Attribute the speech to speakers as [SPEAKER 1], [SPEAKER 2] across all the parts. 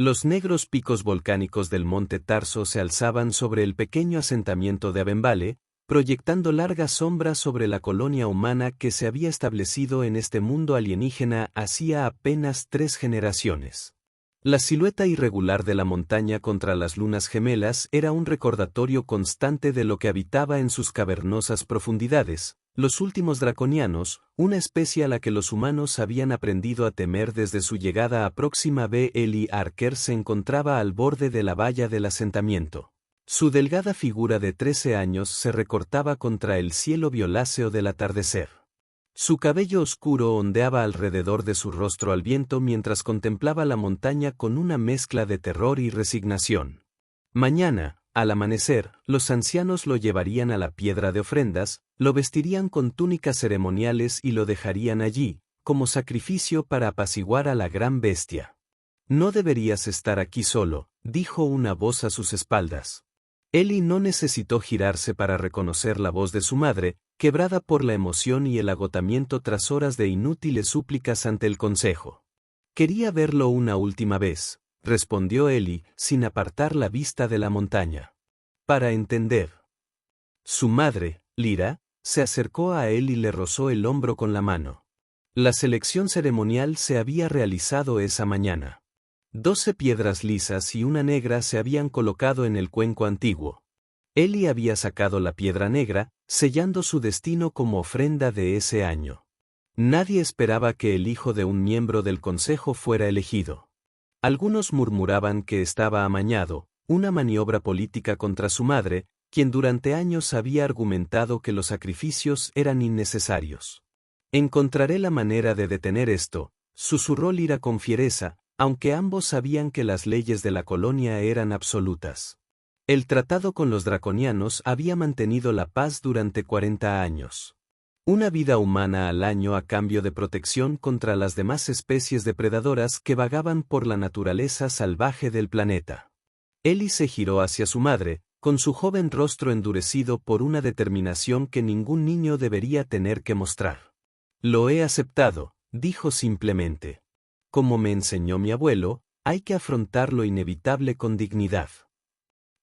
[SPEAKER 1] Los negros picos volcánicos del monte Tarso se alzaban sobre el pequeño asentamiento de Abenvale, proyectando largas sombras sobre la colonia humana que se había establecido en este mundo alienígena hacía apenas 3 generaciones. La silueta irregular de la montaña contra las lunas gemelas era un recordatorio constante de lo que habitaba en sus cavernosas profundidades, los últimos draconianos, una especie a la que los humanos habían aprendido a temer desde su llegada a Próxima B. Eli Arker se encontraba al borde de la valla del asentamiento. Su delgada figura de 13 años se recortaba contra el cielo violáceo del atardecer. Su cabello oscuro ondeaba alrededor de su rostro al viento mientras contemplaba la montaña con una mezcla de terror y resignación. Mañana, al amanecer, los ancianos lo llevarían a la piedra de ofrendas, lo vestirían con túnicas ceremoniales y lo dejarían allí, como sacrificio para apaciguar a la gran bestia. «No deberías estar aquí solo», dijo una voz a sus espaldas. Eli no necesitó girarse para reconocer la voz de su madre, quebrada por la emoción y el agotamiento tras horas de inútiles súplicas ante el consejo. «Quería verlo una última vez», respondió Eli, sin apartar la vista de la montaña. «Para entender». Su madre, Lyra, se acercó a él y le rozó el hombro con la mano. La selección ceremonial se había realizado esa mañana. 12 piedras lisas y una negra se habían colocado en el cuenco antiguo. Eli había sacado la piedra negra, sellando su destino como ofrenda de ese año. Nadie esperaba que el hijo de un miembro del consejo fuera elegido. Algunos murmuraban que estaba amañado, una maniobra política contra su madre, quien durante años había argumentado que los sacrificios eran innecesarios. «Encontraré la manera de detener esto», susurró Lyra con fiereza, aunque ambos sabían que las leyes de la colonia eran absolutas. El tratado con los draconianos había mantenido la paz durante 40 años. Una vida humana al año a cambio de protección contra las demás especies depredadoras que vagaban por la naturaleza salvaje del planeta. Eli se giró hacia su madre, con su joven rostro endurecido por una determinación que ningún niño debería tener que mostrar. «Lo he aceptado», dijo simplemente. «Como me enseñó mi abuelo, hay que afrontar lo inevitable con dignidad».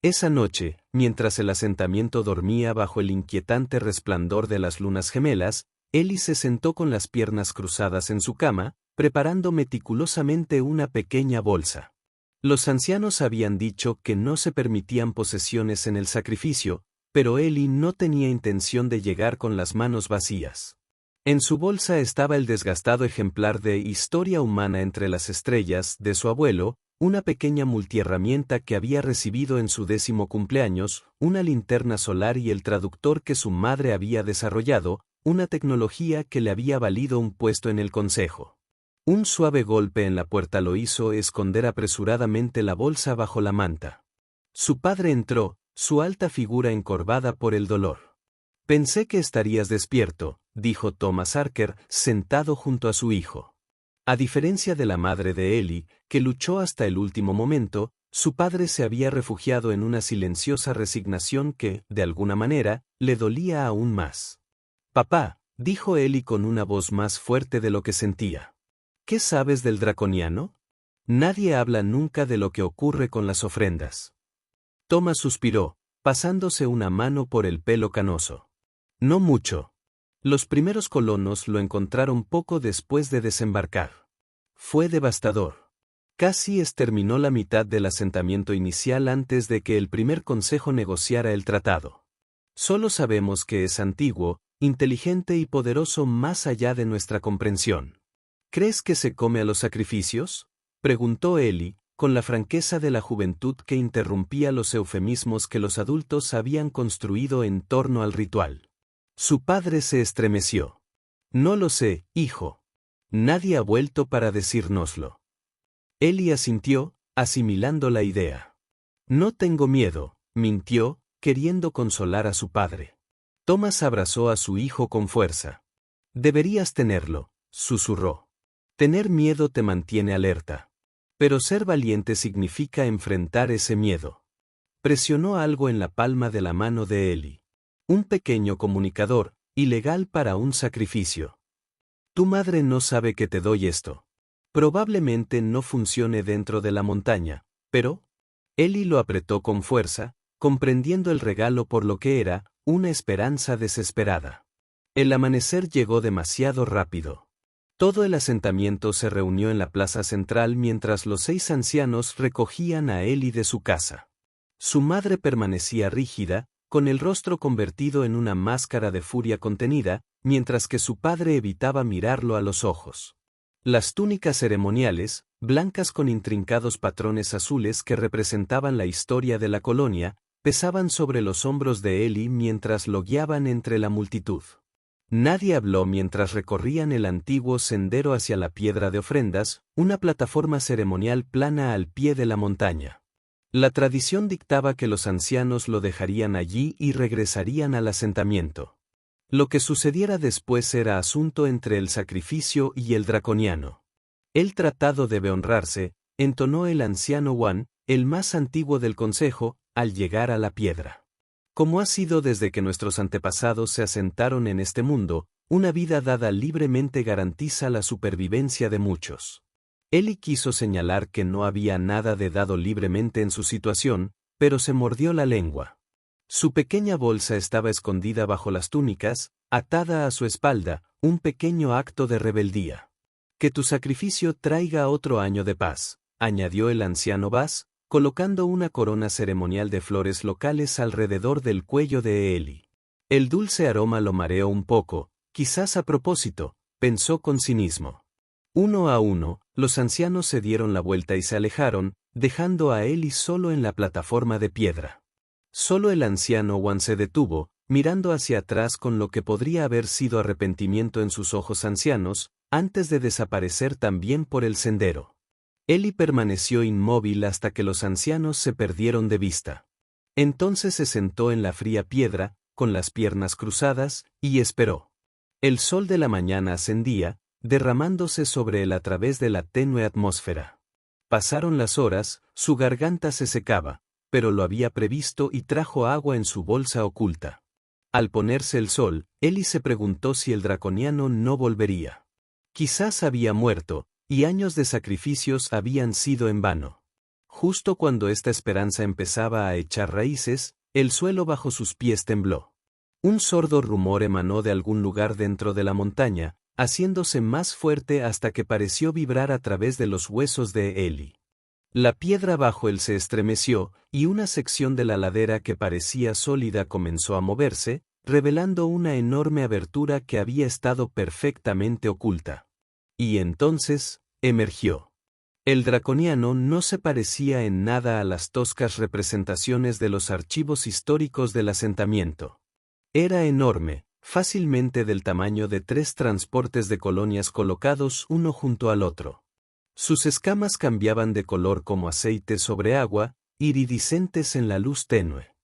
[SPEAKER 1] Esa noche, mientras el asentamiento dormía bajo el inquietante resplandor de las lunas gemelas, Eli se sentó con las piernas cruzadas en su cama, preparando meticulosamente una pequeña bolsa. Los ancianos habían dicho que no se permitían posesiones en el sacrificio, pero Eli no tenía intención de llegar con las manos vacías. En su bolsa estaba el desgastado ejemplar de Historia humana entre las estrellas de su abuelo, una pequeña multiherramienta que había recibido en su 10º cumpleaños, una linterna solar y el traductor que su madre había desarrollado, una tecnología que le había valido un puesto en el consejo. Un suave golpe en la puerta lo hizo esconder apresuradamente la bolsa bajo la manta. Su padre entró, su alta figura encorvada por el dolor. «Pensé que estarías despierto», dijo Thomas Arker, sentado junto a su hijo. A diferencia de la madre de Eli, que luchó hasta el último momento, su padre se había refugiado en una silenciosa resignación que, de alguna manera, le dolía aún más. «Papá», dijo Eli con una voz más fuerte de lo que sentía. «¿Qué sabes del draconiano? Nadie habla nunca de lo que ocurre con las ofrendas». Thomas suspiró, pasándose una mano por el pelo canoso. «No mucho. Los primeros colonos lo encontraron poco después de desembarcar. Fue devastador. Casi exterminó la mitad del asentamiento inicial antes de que el primer consejo negociara el tratado. Solo sabemos que es antiguo, inteligente y poderoso más allá de nuestra comprensión». «¿Crees que se come a los sacrificios?», preguntó Eli, con la franqueza de la juventud que interrumpía los eufemismos que los adultos habían construido en torno al ritual. Su padre se estremeció. «No lo sé, hijo. Nadie ha vuelto para decírnoslo». Eli asintió, asimilando la idea. «No tengo miedo», mintió, queriendo consolar a su padre. Thomas abrazó a su hijo con fuerza. «Deberías tenerlo», susurró. «Tener miedo te mantiene alerta. Pero ser valiente significa enfrentar ese miedo». Presionó algo en la palma de la mano de Eli. «Un pequeño comunicador, ilegal para un sacrificio. Tu madre no sabe que te doy esto». Probablemente no funcione dentro de la montaña, pero... Eli lo apretó con fuerza, comprendiendo el regalo por lo que era, una esperanza desesperada. El amanecer llegó demasiado rápido. Todo el asentamiento se reunió en la plaza central mientras los 6 ancianos recogían a Eli de su casa. Su madre permanecía rígida, con el rostro convertido en una máscara de furia contenida, mientras que su padre evitaba mirarlo a los ojos. Las túnicas ceremoniales, blancas con intrincados patrones azules que representaban la historia de la colonia, pesaban sobre los hombros de Eli mientras lo guiaban entre la multitud. Nadie habló mientras recorrían el antiguo sendero hacia la piedra de ofrendas, una plataforma ceremonial plana al pie de la montaña. La tradición dictaba que los ancianos lo dejarían allí y regresarían al asentamiento. Lo que sucediera después era asunto entre el sacrificio y el draconiano. El tratado debe honrarse, entonó el anciano Wan, el más antiguo del consejo, al llegar a la piedra. Como ha sido desde que nuestros antepasados se asentaron en este mundo, una vida dada libremente garantiza la supervivencia de muchos. Eli quiso señalar que no había nada de dado libremente en su situación, pero se mordió la lengua. Su pequeña bolsa estaba escondida bajo las túnicas, atada a su espalda, un pequeño acto de rebeldía. Que tu sacrificio traiga otro año de paz, añadió el anciano Bas, colocando una corona ceremonial de flores locales alrededor del cuello de Eli. El dulce aroma lo mareó un poco, quizás a propósito, pensó con cinismo. Uno a uno, los ancianos se dieron la vuelta y se alejaron, dejando a Eli solo en la plataforma de piedra. Solo el anciano Wan se detuvo, mirando hacia atrás con lo que podría haber sido arrepentimiento en sus ojos ancianos, antes de desaparecer también por el sendero. Eli permaneció inmóvil hasta que los ancianos se perdieron de vista. Entonces se sentó en la fría piedra, con las piernas cruzadas, y esperó. El sol de la mañana ascendía, derramándose sobre él a través de la tenue atmósfera. Pasaron las horas, su garganta se secaba, pero lo había previsto y trajo agua en su bolsa oculta. Al ponerse el sol, Eli se preguntó si el draconiano no volvería. Quizás había muerto, y años de sacrificios habían sido en vano. Justo cuando esta esperanza empezaba a echar raíces, el suelo bajo sus pies tembló. Un sordo rumor emanó de algún lugar dentro de la montaña, haciéndose más fuerte hasta que pareció vibrar a través de los huesos de Eli. La piedra bajo él se estremeció, y una sección de la ladera que parecía sólida comenzó a moverse, revelando una enorme abertura que había estado perfectamente oculta. Y entonces, emergió. El draconiano no se parecía en nada a las toscas representaciones de los archivos históricos del asentamiento. Era enorme, fácilmente del tamaño de 3 transportes de colonias colocados uno junto al otro. Sus escamas cambiaban de color como aceite sobre agua, iridiscentes en la luz tenue.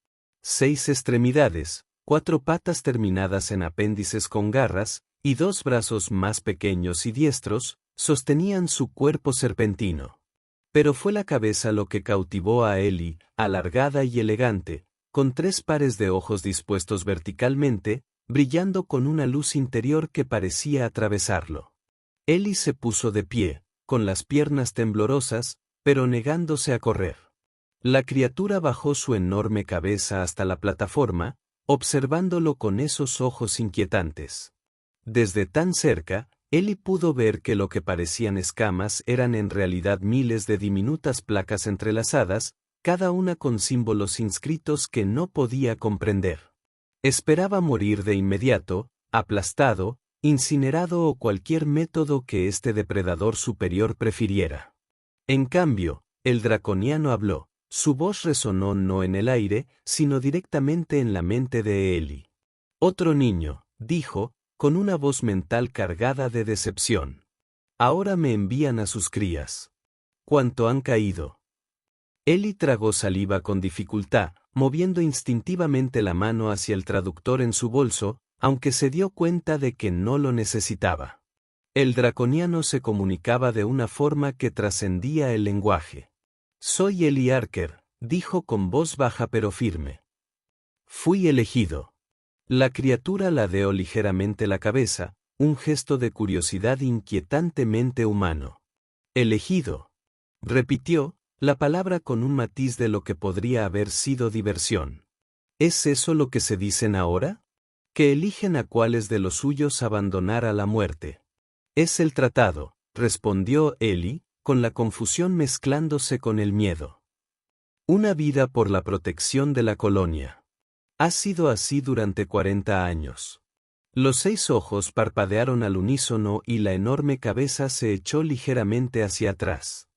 [SPEAKER 1] 6 extremidades, 4 patas terminadas en apéndices con garras, y 2 brazos más pequeños y diestros, sostenían su cuerpo serpentino. Pero fue la cabeza lo que cautivó a Eli, alargada y elegante, con 3 pares de ojos dispuestos verticalmente, brillando con una luz interior que parecía atravesarlo. Eli se puso de pie, con las piernas temblorosas, pero negándose a correr. La criatura bajó su enorme cabeza hasta la plataforma, observándolo con esos ojos inquietantes. Desde tan cerca, Eli pudo ver que lo que parecían escamas eran en realidad miles de diminutas placas entrelazadas, cada una con símbolos inscritos que no podía comprender. Esperaba morir de inmediato, aplastado, incinerado o cualquier método que este depredador superior prefiriera. En cambio, el draconiano habló, su voz resonó no en el aire, sino directamente en la mente de Eli. Otro niño, dijo, con una voz mental cargada de decepción. Ahora me envían a sus crías. ¿Cuánto han caído? Eli tragó saliva con dificultad, moviendo instintivamente la mano hacia el traductor en su bolso, aunque se dio cuenta de que no lo necesitaba. El draconiano se comunicaba de una forma que trascendía el lenguaje. Soy Eli Arker, dijo con voz baja pero firme. Fui elegido. La criatura ladeó ligeramente la cabeza, un gesto de curiosidad inquietantemente humano. Elegido. Repitió, la palabra con un matiz de lo que podría haber sido diversión. ¿Es eso lo que se dicen ahora? Que eligen a cuáles de los suyos abandonar a la muerte. Es el tratado, respondió Eli, con la confusión mezclándose con el miedo. Una vida por la protección de la colonia. Ha sido así durante 40 años. Los 6 ojos parpadearon al unísono y la enorme cabeza se echó ligeramente hacia atrás.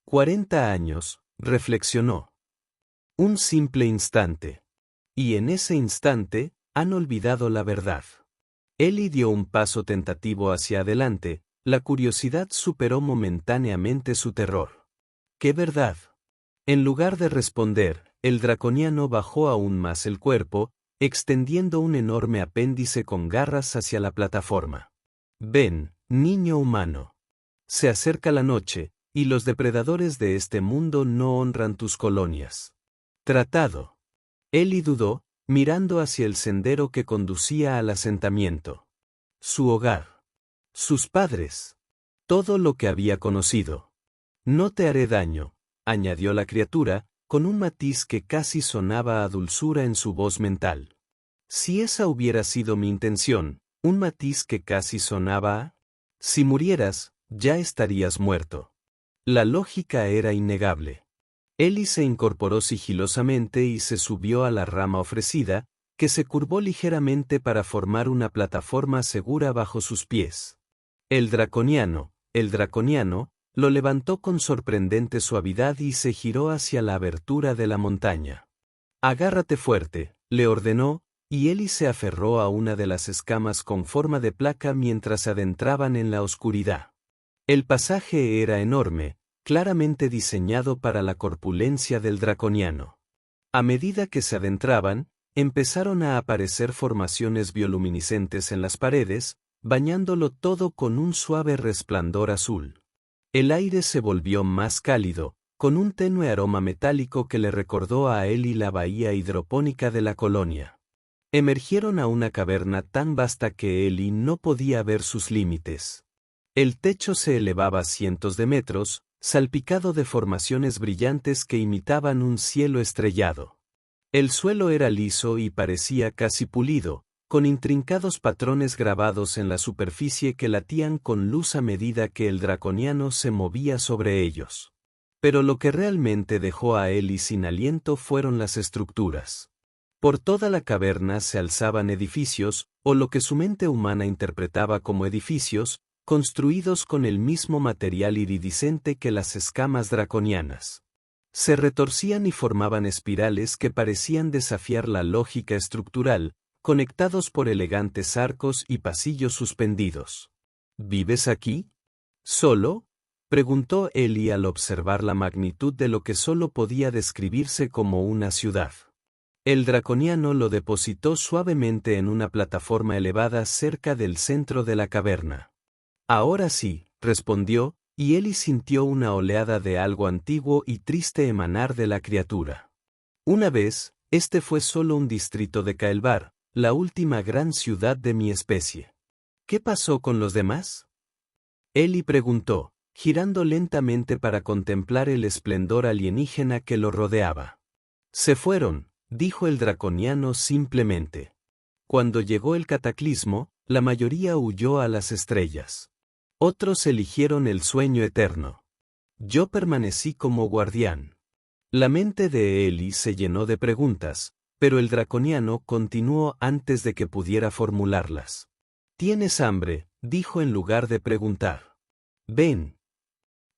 [SPEAKER 1] 40 años, reflexionó. Un simple instante. Y en ese instante, han olvidado la verdad. Eli dio un paso tentativo hacia adelante, la curiosidad superó momentáneamente su terror. ¿Qué verdad? En lugar de responder, el draconiano bajó aún más el cuerpo, extendiendo un enorme apéndice con garras hacia la plataforma. Ven, niño humano. Se acerca la noche, y los depredadores de este mundo no honran tus colonias. Tratado. Eli dudó, mirando hacia el sendero que conducía al asentamiento. Su hogar. Sus padres. Todo lo que había conocido. No te haré daño, añadió la criatura, con un matiz que casi sonaba a dulzura en su voz mental. Si esa hubiera sido mi intención, un matiz que casi sonaba a... Si murieras, ya estarías muerto. La lógica era innegable. Eli se incorporó sigilosamente y se subió a la rama ofrecida, que se curvó ligeramente para formar una plataforma segura bajo sus pies. El draconiano, lo levantó con sorprendente suavidad y se giró hacia la abertura de la montaña. Agárrate fuerte, le ordenó, y Eli se aferró a una de las escamas con forma de placa mientras se adentraban en la oscuridad. El pasaje era enorme, claramente diseñado para la corpulencia del draconiano. A medida que se adentraban, empezaron a aparecer formaciones bioluminiscentes en las paredes, bañándolo todo con un suave resplandor azul. El aire se volvió más cálido, con un tenue aroma metálico que le recordó a Eli la bahía hidropónica de la colonia. Emergieron a una caverna tan vasta que Eli no podía ver sus límites. El techo se elevaba cientos de metros, salpicado de formaciones brillantes que imitaban un cielo estrellado. El suelo era liso y parecía casi pulido, con intrincados patrones grabados en la superficie que latían con luz a medida que el draconiano se movía sobre ellos. Pero lo que realmente dejó a Eli sin aliento fueron las estructuras. Por toda la caverna se alzaban edificios, o lo que su mente humana interpretaba como edificios, construidos con el mismo material iridiscente que las escamas draconianas. Se retorcían y formaban espirales que parecían desafiar la lógica estructural, conectados por elegantes arcos y pasillos suspendidos. ¿Vives aquí? ¿Solo? Preguntó Eli al observar la magnitud de lo que solo podía describirse como una ciudad. El draconiano lo depositó suavemente en una plataforma elevada cerca del centro de la caverna. Ahora sí, respondió, y Eli sintió una oleada de algo antiguo y triste emanar de la criatura. Una vez, este fue solo un distrito de Kael'thar, la última gran ciudad de mi especie. ¿Qué pasó con los demás? Eli preguntó, girando lentamente para contemplar el esplendor alienígena que lo rodeaba. Se fueron, dijo el draconiano simplemente. Cuando llegó el cataclismo, la mayoría huyó a las estrellas. Otros eligieron el sueño eterno. Yo permanecí como guardián. La mente de Eli se llenó de preguntas, pero el draconiano continuó antes de que pudiera formularlas. ¿Tienes hambre?, dijo en lugar de preguntar. Ven.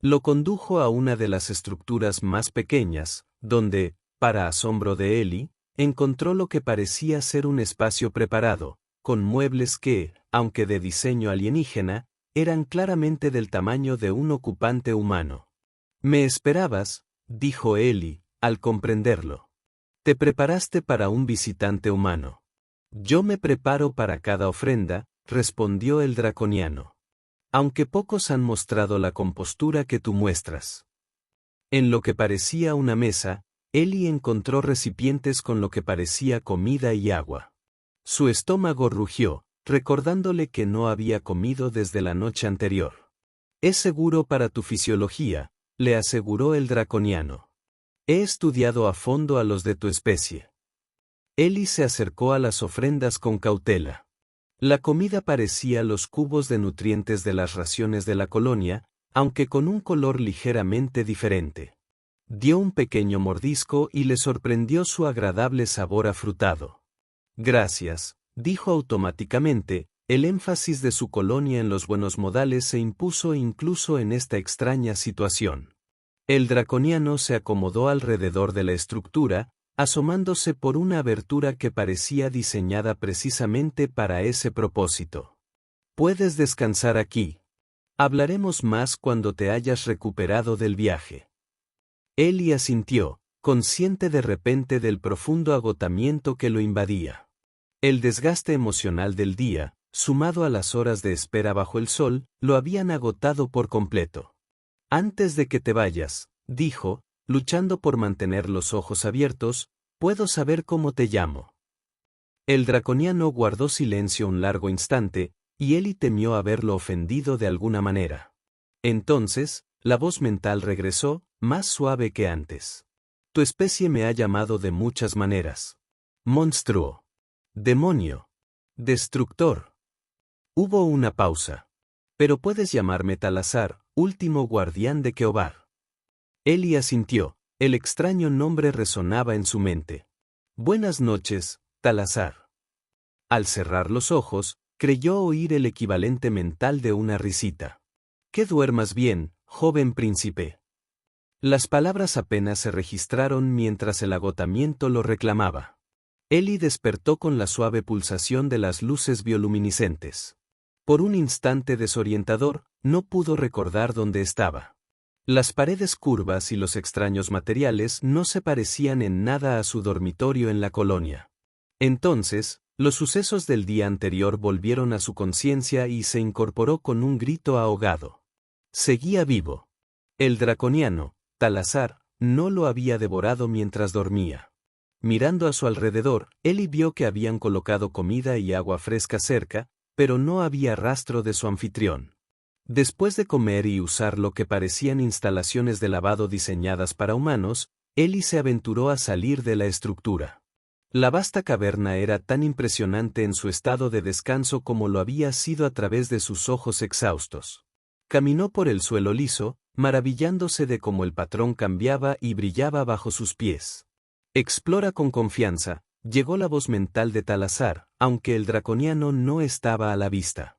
[SPEAKER 1] Lo condujo a una de las estructuras más pequeñas, donde, para asombro de Eli, encontró lo que parecía ser un espacio preparado, con muebles que, aunque de diseño alienígena, eran claramente del tamaño de un ocupante humano. «¿Me esperabas?», dijo Eli, al comprenderlo. «Te preparaste para un visitante humano». «Yo me preparo para cada ofrenda», respondió el draconiano. «Aunque pocos han mostrado la compostura que tú muestras». En lo que parecía una mesa, Eli encontró recipientes con lo que parecía comida y agua. Su estómago rugió, recordándole que no había comido desde la noche anterior. Es seguro para tu fisiología, le aseguró el draconiano. He estudiado a fondo a los de tu especie. Ellie se acercó a las ofrendas con cautela. La comida parecía los cubos de nutrientes de las raciones de la colonia, aunque con un color ligeramente diferente. Dio un pequeño mordisco y le sorprendió su agradable sabor afrutado. Gracias, dijo automáticamente, el énfasis de su colonia en los buenos modales se impuso incluso en esta extraña situación. El draconiano se acomodó alrededor de la estructura, asomándose por una abertura que parecía diseñada precisamente para ese propósito. Puedes descansar aquí. Hablaremos más cuando te hayas recuperado del viaje. Ellie asintió, consciente de repente del profundo agotamiento que lo invadía. El desgaste emocional del día, sumado a las horas de espera bajo el sol, lo habían agotado por completo. Antes de que te vayas, dijo, luchando por mantener los ojos abiertos, ¿puedo saber cómo te llamo? El draconiano guardó silencio un largo instante, y Ellie temió haberlo ofendido de alguna manera. Entonces, la voz mental regresó, más suave que antes. Tu especie me ha llamado de muchas maneras. Monstruo. Demonio. Destructor. Hubo una pausa. Pero puedes llamarme Talazar, último guardián de Keobar. Ellie asintió, el extraño nombre resonaba en su mente. Buenas noches, Talazar. Al cerrar los ojos, creyó oír el equivalente mental de una risita. Que duermas bien, joven príncipe. Las palabras apenas se registraron mientras el agotamiento lo reclamaba. Ellie despertó con la suave pulsación de las luces bioluminiscentes. Por un instante desorientador, no pudo recordar dónde estaba. Las paredes curvas y los extraños materiales no se parecían en nada a su dormitorio en la colonia. Entonces, los sucesos del día anterior volvieron a su conciencia y se incorporó con un grito ahogado. Seguía vivo. El draconiano, Talazar, no lo había devorado mientras dormía. Mirando a su alrededor, Ellie vio que habían colocado comida y agua fresca cerca, pero no había rastro de su anfitrión. Después de comer y usar lo que parecían instalaciones de lavado diseñadas para humanos, Ellie se aventuró a salir de la estructura. La vasta caverna era tan impresionante en su estado de descanso como lo había sido a través de sus ojos exhaustos. Caminó por el suelo liso, maravillándose de cómo el patrón cambiaba y brillaba bajo sus pies. Explora con confianza, llegó la voz mental de Talazar, aunque el draconiano no estaba a la vista.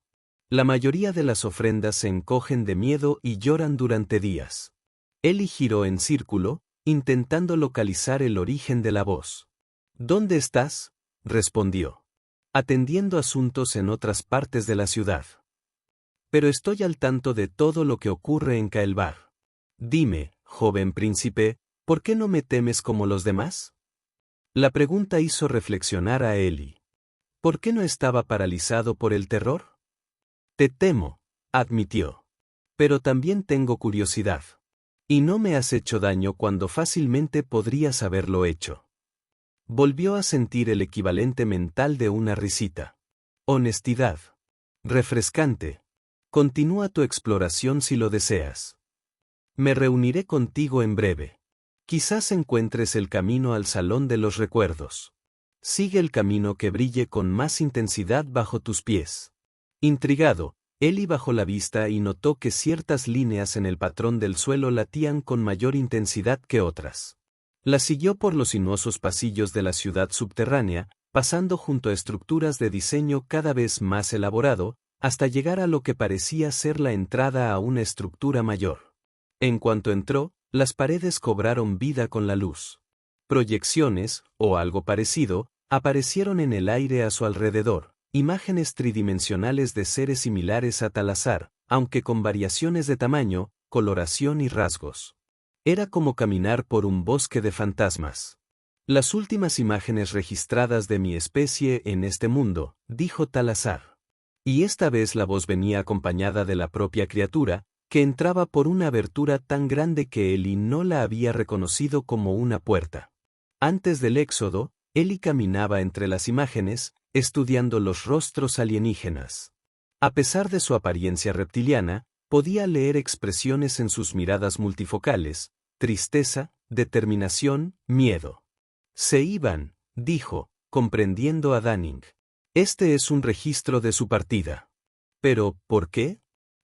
[SPEAKER 1] La mayoría de las ofrendas se encogen de miedo y lloran durante días. Ellie giró en círculo, intentando localizar el origen de la voz. ¿Dónde estás?, respondió. Atendiendo asuntos en otras partes de la ciudad. Pero estoy al tanto de todo lo que ocurre en Kael'bar. Dime, joven príncipe, ¿por qué no me temes como los demás? La pregunta hizo reflexionar a Ellie. ¿Por qué no estaba paralizado por el terror? Te temo, admitió. Pero también tengo curiosidad. Y no me has hecho daño cuando fácilmente podrías haberlo hecho. Volvió a sentir el equivalente mental de una risita. Honestidad. Refrescante. Continúa tu exploración si lo deseas. Me reuniré contigo en breve. Quizás encuentres el camino al Salón de los Recuerdos. Sigue el camino que brille con más intensidad bajo tus pies. Intrigado, Ellie bajó la vista y notó que ciertas líneas en el patrón del suelo latían con mayor intensidad que otras. La siguió por los sinuosos pasillos de la ciudad subterránea, pasando junto a estructuras de diseño cada vez más elaborado, hasta llegar a lo que parecía ser la entrada a una estructura mayor. En cuanto entró, las paredes cobraron vida con la luz. Proyecciones, o algo parecido, aparecieron en el aire a su alrededor. Imágenes tridimensionales de seres similares a Talazar, aunque con variaciones de tamaño, coloración y rasgos. Era como caminar por un bosque de fantasmas. Las últimas imágenes registradas de mi especie en este mundo, dijo Talazar. Y esta vez la voz venía acompañada de la propia criatura, que entraba por una abertura tan grande que Ellie no la había reconocido como una puerta. Antes del éxodo, Ellie caminaba entre las imágenes, estudiando los rostros alienígenas. A pesar de su apariencia reptiliana, Podía leer expresiones en sus miradas multifocales: tristeza, determinación, miedo. Se iban, dijo, comprendiendo a Danning. Este es un registro de su partida. Pero, ¿por qué?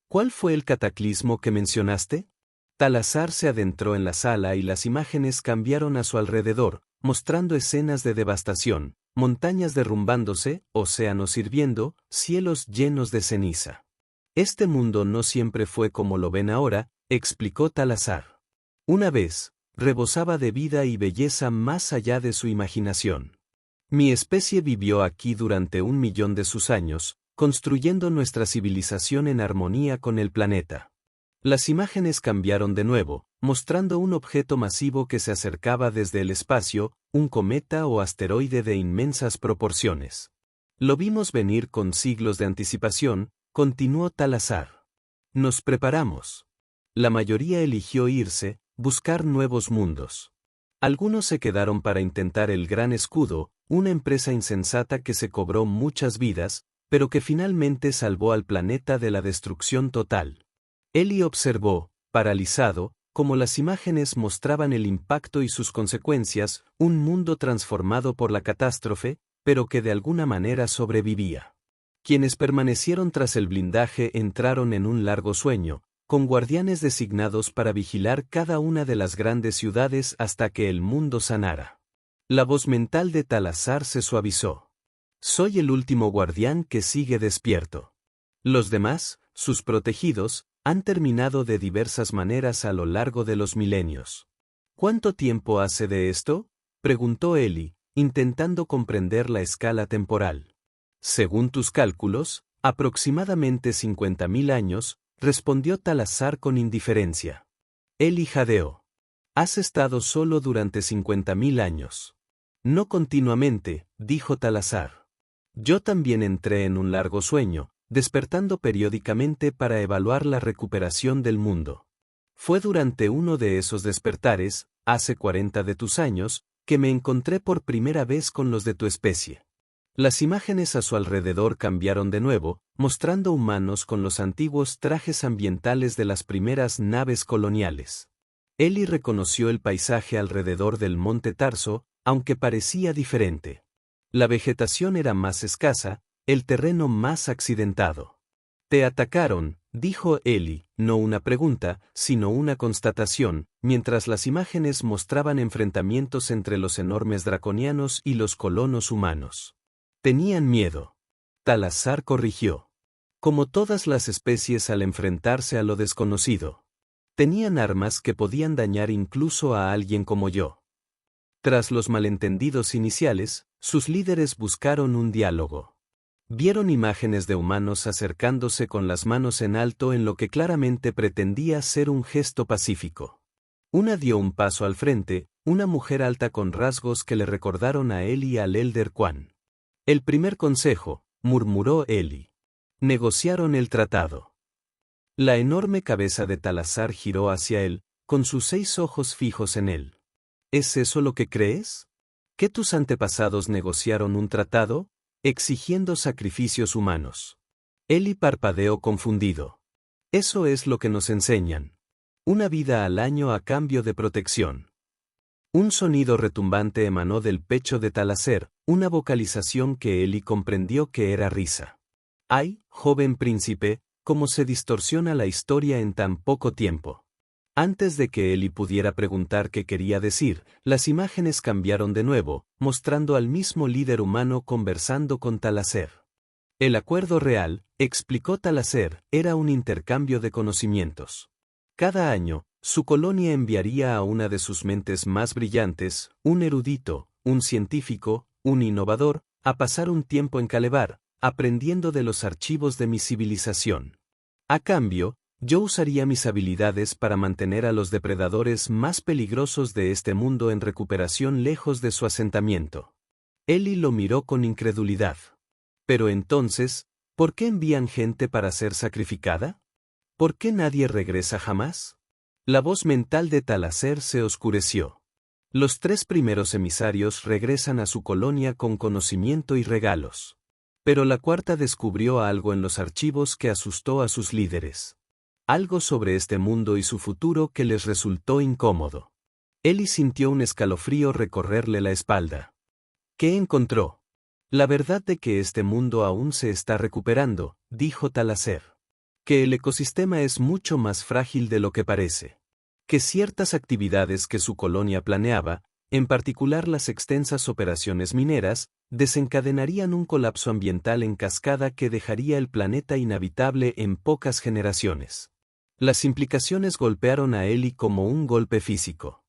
[SPEAKER 1] ¿Cuál fue el cataclismo que mencionaste? Talazar se adentró en la sala y las imágenes cambiaron a su alrededor, mostrando escenas de devastación, montañas derrumbándose, océanos hirviendo, cielos llenos de ceniza. Este mundo no siempre fue como lo ven ahora, explicó Talazar. Una vez, rebosaba de vida y belleza más allá de su imaginación. Mi especie vivió aquí durante 1 millón de sus años, construyendo nuestra civilización en armonía con el planeta. Las imágenes cambiaron de nuevo, mostrando un objeto masivo que se acercaba desde el espacio, un cometa o asteroide de inmensas proporciones. Lo vimos venir con siglos de anticipación, continuó Talazar. Nos preparamos. La mayoría eligió irse, buscar nuevos mundos. Algunos se quedaron para intentar el Gran Escudo, una empresa insensata que se cobró muchas vidas, pero que finalmente salvó al planeta de la destrucción total. Eli observó, paralizado, cómo las imágenes mostraban el impacto y sus consecuencias, un mundo transformado por la catástrofe, pero que de alguna manera sobrevivía. Quienes permanecieron tras el blindaje entraron en un largo sueño, con guardianes designados para vigilar cada una de las grandes ciudades hasta que el mundo sanara. La voz mental de Talazar se suavizó. Soy el último guardián que sigue despierto. Los demás, sus protegidos, han terminado de diversas maneras a lo largo de los milenios. ¿Cuánto tiempo hace de esto?, preguntó Eli, intentando comprender la escala temporal. Según tus cálculos, aproximadamente 50.000 años, respondió Talazar con indiferencia. Eli jadeó. Has estado solo durante 50.000 años. No continuamente, dijo Talazar. Yo también entré en un largo sueño, despertando periódicamente para evaluar la recuperación del mundo. Fue durante uno de esos despertares, hace 40 de tus años, que me encontré por primera vez con los de tu especie. Las imágenes a su alrededor cambiaron de nuevo, mostrando humanos con los antiguos trajes ambientales de las primeras naves coloniales. Eli reconoció el paisaje alrededor del monte Tarso, aunque parecía diferente. La vegetación era más escasa, el terreno más accidentado. Te atacaron, dijo Eli, no una pregunta, sino una constatación, mientras las imágenes mostraban enfrentamientos entre los enormes draconianos y los colonos humanos. Tenían miedo. Talazar corrigió. Como todas las especies al enfrentarse a lo desconocido. Tenían armas que podían dañar incluso a alguien como yo. Tras los malentendidos iniciales, sus líderes buscaron un diálogo. Vieron imágenes de humanos acercándose con las manos en alto en lo que claramente pretendía ser un gesto pacífico. Una dio un paso al frente, una mujer alta con rasgos que le recordaron a Eli y al Elder Quan. El primer consejo, murmuró Eli. Negociaron el tratado. La enorme cabeza de Talazar giró hacia él, con sus 6 ojos fijos en él. ¿Es eso lo que crees? ¿Que tus antepasados negociaron un tratado, exigiendo sacrificios humanos? Eli parpadeó confundido. Eso es lo que nos enseñan. Una vida al año a cambio de protección. Un sonido retumbante emanó del pecho de Talazar, una vocalización que Eli comprendió que era risa. ¡Ay, joven príncipe, cómo se distorsiona la historia en tan poco tiempo! Antes de que Eli pudiera preguntar qué quería decir, las imágenes cambiaron de nuevo, mostrando al mismo líder humano conversando con Talazar. El acuerdo real, explicó Talazar, era un intercambio de conocimientos. Cada año, su colonia enviaría a una de sus mentes más brillantes, un erudito, un científico, un innovador, a pasar un tiempo en Kalevar, aprendiendo de los archivos de mi civilización. A cambio, yo usaría mis habilidades para mantener a los depredadores más peligrosos de este mundo en recuperación lejos de su asentamiento. Eli lo miró con incredulidad. Pero entonces, ¿por qué envían gente para ser sacrificada? ¿Por qué nadie regresa jamás? La voz mental de Talazar se oscureció. Los 3 primeros emisarios regresan a su colonia con conocimiento y regalos. Pero la cuarta descubrió algo en los archivos que asustó a sus líderes. algo sobre este mundo y su futuro que les resultó incómodo. Ellie sintió un escalofrío recorrerle la espalda. ¿Qué encontró? La verdad de que este mundo aún se está recuperando, dijo Talacer. Que el ecosistema es mucho más frágil de lo que parece. Que ciertas actividades que su colonia planeaba, en particular las extensas operaciones mineras, desencadenarían un colapso ambiental en cascada que dejaría el planeta inhabitable en pocas generaciones. Las implicaciones golpearon a Ellie como un golpe físico.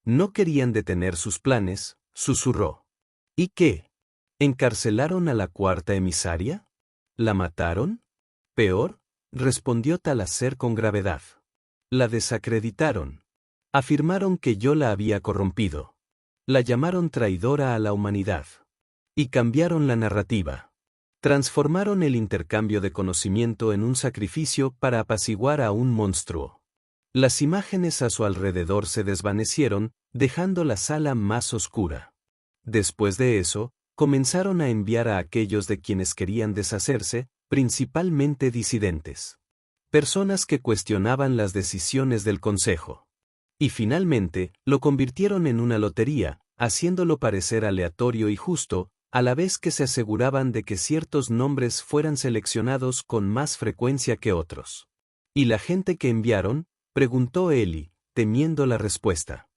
[SPEAKER 1] No querían detener sus planes, susurró. ¿Y qué? ¿Encarcelaron a la cuarta emisaria? ¿La mataron? Peor, respondió Talacer con gravedad. La desacreditaron. Afirmaron que yo la había corrompido. La llamaron traidora a la humanidad. Y cambiaron la narrativa. Transformaron el intercambio de conocimiento en un sacrificio para apaciguar a un monstruo. Las imágenes a su alrededor se desvanecieron, dejando la sala más oscura. Después de eso, comenzaron a enviar a aquellos de quienes querían deshacerse, principalmente disidentes. Personas que cuestionaban las decisiones del Consejo. Y finalmente, lo convirtieron en una lotería, haciéndolo parecer aleatorio y justo, a la vez que se aseguraban de que ciertos nombres fueran seleccionados con más frecuencia que otros. ¿Y la gente que enviaron? Preguntó Ellie, temiendo la respuesta.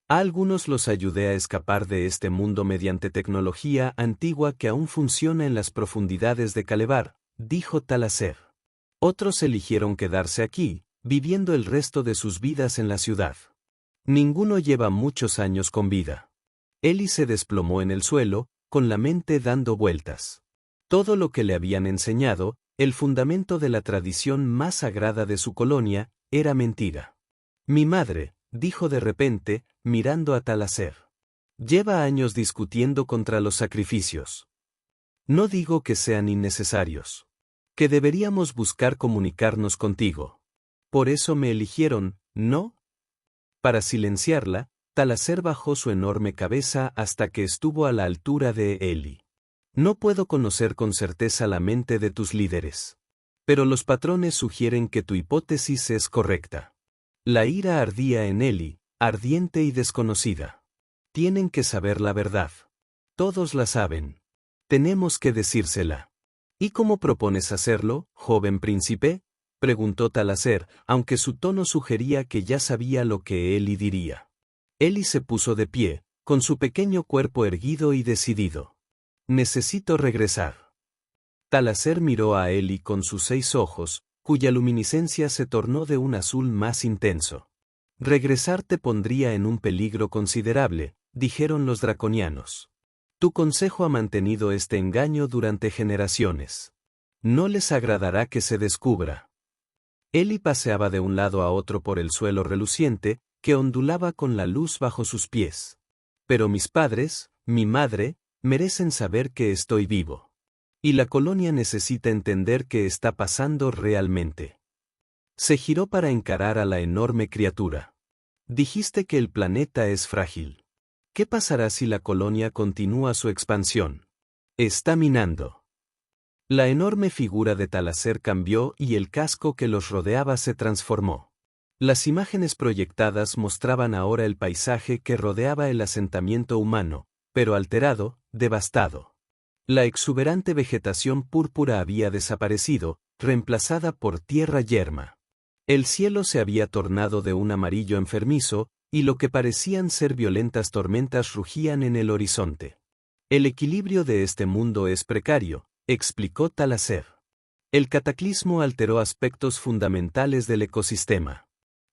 [SPEAKER 1] A algunos los ayudé a escapar de este mundo mediante tecnología antigua que aún funciona en las profundidades de Kalevar, dijo Talacer. Otros eligieron quedarse aquí, viviendo el resto de sus vidas en la ciudad. Ninguno lleva muchos años con vida. Ellie se desplomó en el suelo, con la mente dando vueltas. Todo lo que le habían enseñado, el fundamento de la tradición más sagrada de su colonia, era mentira. Mi madre, dijo de repente, mirando a Talacer. Lleva años discutiendo contra los sacrificios. No digo que sean innecesarios. Que deberíamos buscar comunicarnos contigo. Por eso me eligieron, ¿no? Para silenciarla, Talacer bajó su enorme cabeza hasta que estuvo a la altura de Ellie. No puedo conocer con certeza la mente de tus líderes. Pero los patrones sugieren que tu hipótesis es correcta. La ira ardía en Ellie, ardiente y desconocida. Tienen que saber la verdad. Todos la saben. Tenemos que decírsela. ¿Y cómo propones hacerlo, joven príncipe? Preguntó Talacer, aunque su tono sugería que ya sabía lo que Ellie diría. Ellie se puso de pie, con su pequeño cuerpo erguido y decidido. Necesito regresar. Talacer miró a Ellie con sus 6 ojos, cuya luminiscencia se tornó de un azul más intenso. Regresar te pondría en un peligro considerable, dijeron los draconianos. Tu consejo ha mantenido este engaño durante generaciones. No les agradará que se descubra. Ellie paseaba de un lado a otro por el suelo reluciente, que ondulaba con la luz bajo sus pies. Pero mis padres, mi madre, merecen saber que estoy vivo. Y la colonia necesita entender qué está pasando realmente. Se giró para encarar a la enorme criatura. Dijiste que el planeta es frágil. ¿Qué pasará si la colonia continúa su expansión? Está minando. La enorme figura de Talacer cambió y el casco que los rodeaba se transformó. Las imágenes proyectadas mostraban ahora el paisaje que rodeaba el asentamiento humano, pero alterado, devastado. La exuberante vegetación púrpura había desaparecido, reemplazada por tierra yerma. El cielo se había tornado de un amarillo enfermizo, y lo que parecían ser violentas tormentas rugían en el horizonte. El equilibrio de este mundo es precario, explicó Talacer. El cataclismo alteró aspectos fundamentales del ecosistema.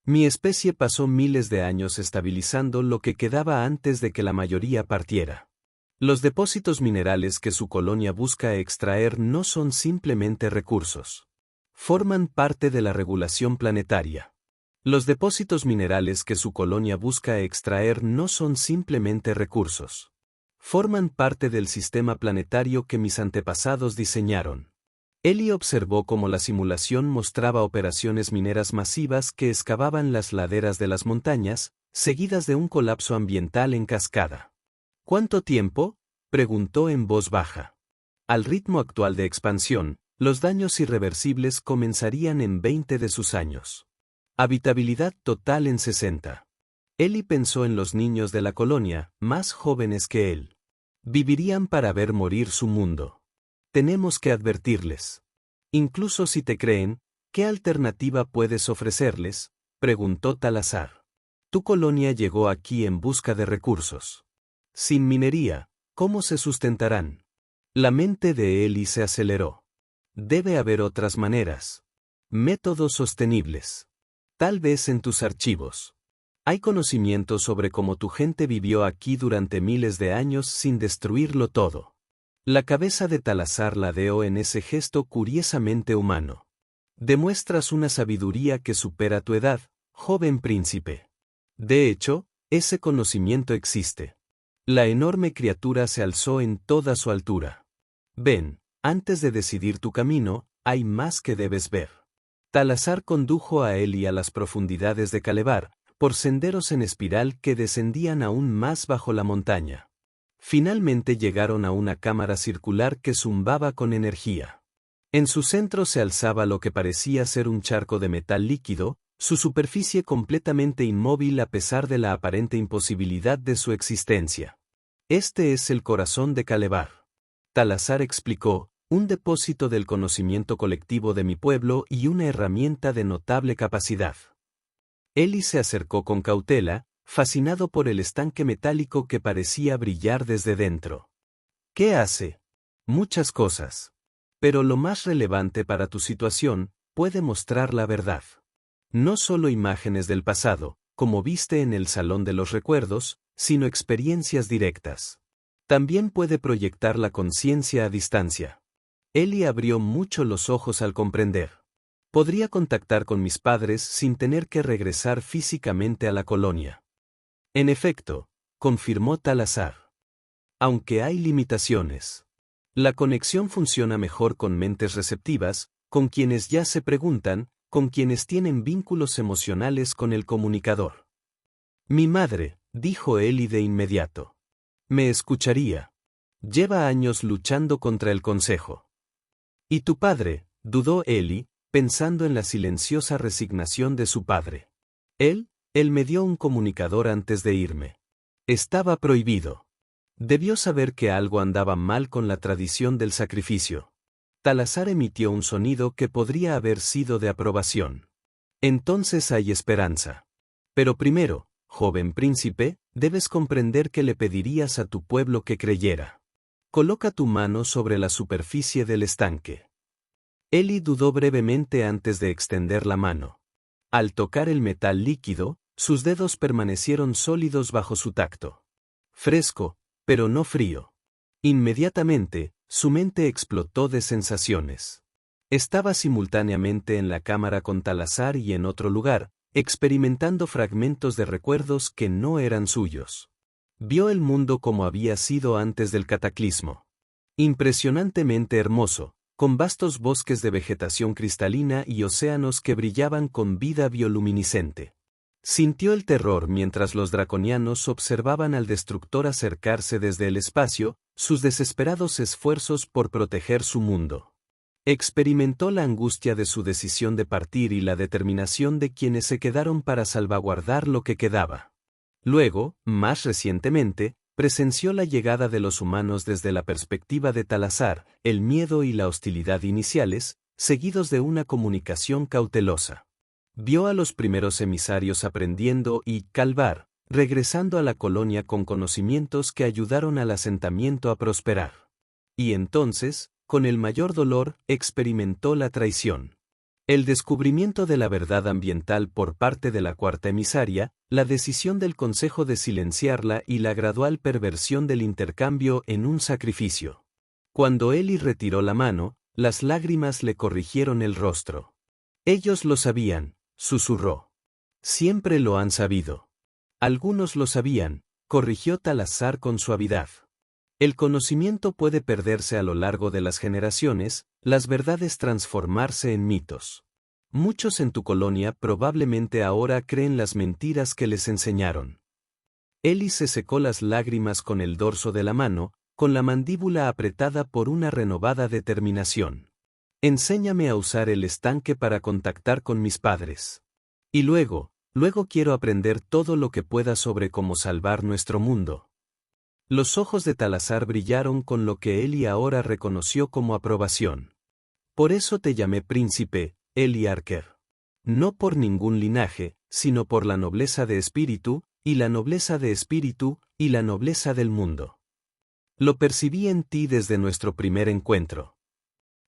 [SPEAKER 1] Mi especie pasó miles de años estabilizando lo que quedaba antes de que la mayoría partiera. Los depósitos minerales que su colonia busca extraer no son simplemente recursos. Forman parte de la regulación planetaria. Los depósitos minerales que su colonia busca extraer no son simplemente recursos. Forman parte del sistema planetario que mis antepasados diseñaron. Ellie observó cómo la simulación mostraba operaciones mineras masivas que excavaban las laderas de las montañas, seguidas de un colapso ambiental en cascada. ¿Cuánto tiempo? Preguntó en voz baja. Al ritmo actual de expansión, Los daños irreversibles comenzarían en 20 de sus años. Habitabilidad total en 60. Eli pensó en los niños de la colonia, más jóvenes que él. Vivirían para ver morir su mundo. Tenemos que advertirles. Incluso si te creen, ¿qué alternativa puedes ofrecerles?, preguntó Talazar. Tu colonia llegó aquí en busca de recursos. Sin minería, ¿cómo se sustentarán? La mente de Eli se aceleró. Debe haber otras maneras. Métodos sostenibles. Tal vez en tus archivos. Hay conocimiento sobre cómo tu gente vivió aquí durante miles de años sin destruirlo todo. La cabeza de Talazar ladeó en ese gesto curiosamente humano. Demuestras una sabiduría que supera tu edad, joven príncipe. De hecho, ese conocimiento existe. La enorme criatura se alzó en toda su altura. Ven, antes de decidir tu camino, hay más que debes ver. Talazar condujo a Eli a las profundidades de Kalevar, por senderos en espiral que descendían aún más bajo la montaña. Finalmente llegaron a una cámara circular que zumbaba con energía. En su centro se alzaba lo que parecía ser un charco de metal líquido, su superficie completamente inmóvil a pesar de la aparente imposibilidad de su existencia. Este es el corazón de Kalevar. Talazar explicó, un depósito del conocimiento colectivo de mi pueblo y una herramienta de notable capacidad. Eli se acercó con cautela, fascinado por el estanque metálico que parecía brillar desde dentro. ¿Qué hace? Muchas cosas. Pero lo más relevante para tu situación, puede mostrar la verdad. No solo imágenes del pasado, como viste en el Salón de los Recuerdos, sino experiencias directas. También puede proyectar la conciencia a distancia. Eli abrió mucho los ojos al comprender. Podría contactar con mis padres sin tener que regresar físicamente a la colonia. En efecto, confirmó Talazar. Aunque hay limitaciones. La conexión funciona mejor con mentes receptivas, con quienes ya se preguntan, con quienes tienen vínculos emocionales con el comunicador. Mi madre, dijo Eli de inmediato. Me escucharía. Lleva años luchando contra el consejo. ¿Y tu padre?, dudó Eli, pensando en la silenciosa resignación de su padre. Él me dio un comunicador antes de irme. Estaba prohibido. Debió saber que algo andaba mal con la tradición del sacrificio. Talazar emitió un sonido que podría haber sido de aprobación. Entonces hay esperanza. Pero primero, joven príncipe, debes comprender que le pedirías a tu pueblo que creyera. Coloca tu mano sobre la superficie del estanque. Eli dudó brevemente antes de extender la mano. Al tocar el metal líquido, sus dedos permanecieron sólidos bajo su tacto. Fresco, pero no frío. Inmediatamente, su mente explotó de sensaciones. Estaba simultáneamente en la cámara con Talazar y en otro lugar, experimentando fragmentos de recuerdos que no eran suyos. Vio el mundo como había sido antes del cataclismo. Impresionantemente hermoso, con vastos bosques de vegetación cristalina y océanos que brillaban con vida bioluminiscente. Sintió el terror mientras los draconianos observaban al destructor acercarse desde el espacio, sus desesperados esfuerzos por proteger su mundo. Experimentó la angustia de su decisión de partir y la determinación de quienes se quedaron para salvaguardar lo que quedaba. Luego, más recientemente, presenció la llegada de los humanos desde la perspectiva de Talazar, el miedo y la hostilidad iniciales, seguidos de una comunicación cautelosa. Vio a los primeros emisarios aprendiendo y, Kalevar, regresando a la colonia con conocimientos que ayudaron al asentamiento a prosperar. Y entonces, con el mayor dolor, experimentó la traición. El descubrimiento de la verdad ambiental por parte de la cuarta emisaria, la decisión del Consejo de silenciarla y la gradual perversión del intercambio en un sacrificio. Cuando Eli retiró la mano, las lágrimas le corrigieron el rostro. Ellos lo sabían, susurró. Siempre lo han sabido. Algunos lo sabían, corrigió Talazar con suavidad. El conocimiento puede perderse a lo largo de las generaciones, las verdades transformarse en mitos. Muchos en tu colonia probablemente ahora creen las mentiras que les enseñaron. Eli se secó las lágrimas con el dorso de la mano, con la mandíbula apretada por una renovada determinación. Enséñame a usar el estanque para contactar con mis padres. Y luego quiero aprender todo lo que pueda sobre cómo salvar nuestro mundo. Los ojos de Talazar brillaron con lo que Eli ahora reconoció como aprobación. Por eso te llamé príncipe, Eli Arker. No por ningún linaje, sino por la nobleza de espíritu, y la nobleza de espíritu, y la nobleza del mundo. Lo percibí en ti desde nuestro primer encuentro.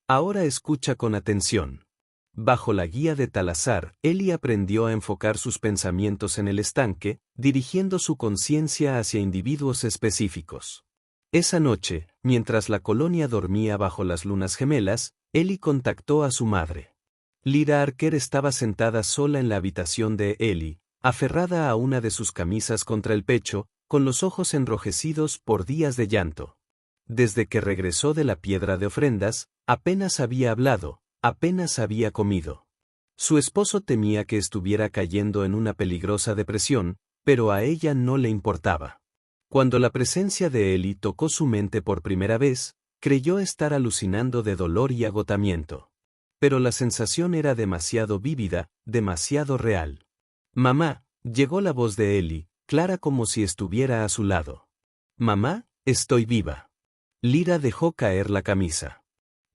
[SPEAKER 1] Ahora escucha con atención. Bajo la guía de Talazar, Eli aprendió a enfocar sus pensamientos en el estanque, dirigiendo su conciencia hacia individuos específicos. Esa noche, mientras la colonia dormía bajo las lunas gemelas, Eli contactó a su madre. Lyra Arker estaba sentada sola en la habitación de Eli, aferrada a una de sus camisas contra el pecho, con los ojos enrojecidos por días de llanto. Desde que regresó de la piedra de ofrendas, apenas había hablado, apenas había comido. Su esposo temía que estuviera cayendo en una peligrosa depresión, pero a ella no le importaba. Cuando la presencia de Eli tocó su mente por primera vez, creyó estar alucinando de dolor y agotamiento. Pero la sensación era demasiado vívida, demasiado real. «Mamá», llegó la voz de Eli, clara como si estuviera a su lado. «Mamá, estoy viva». Lyra dejó caer la camisa.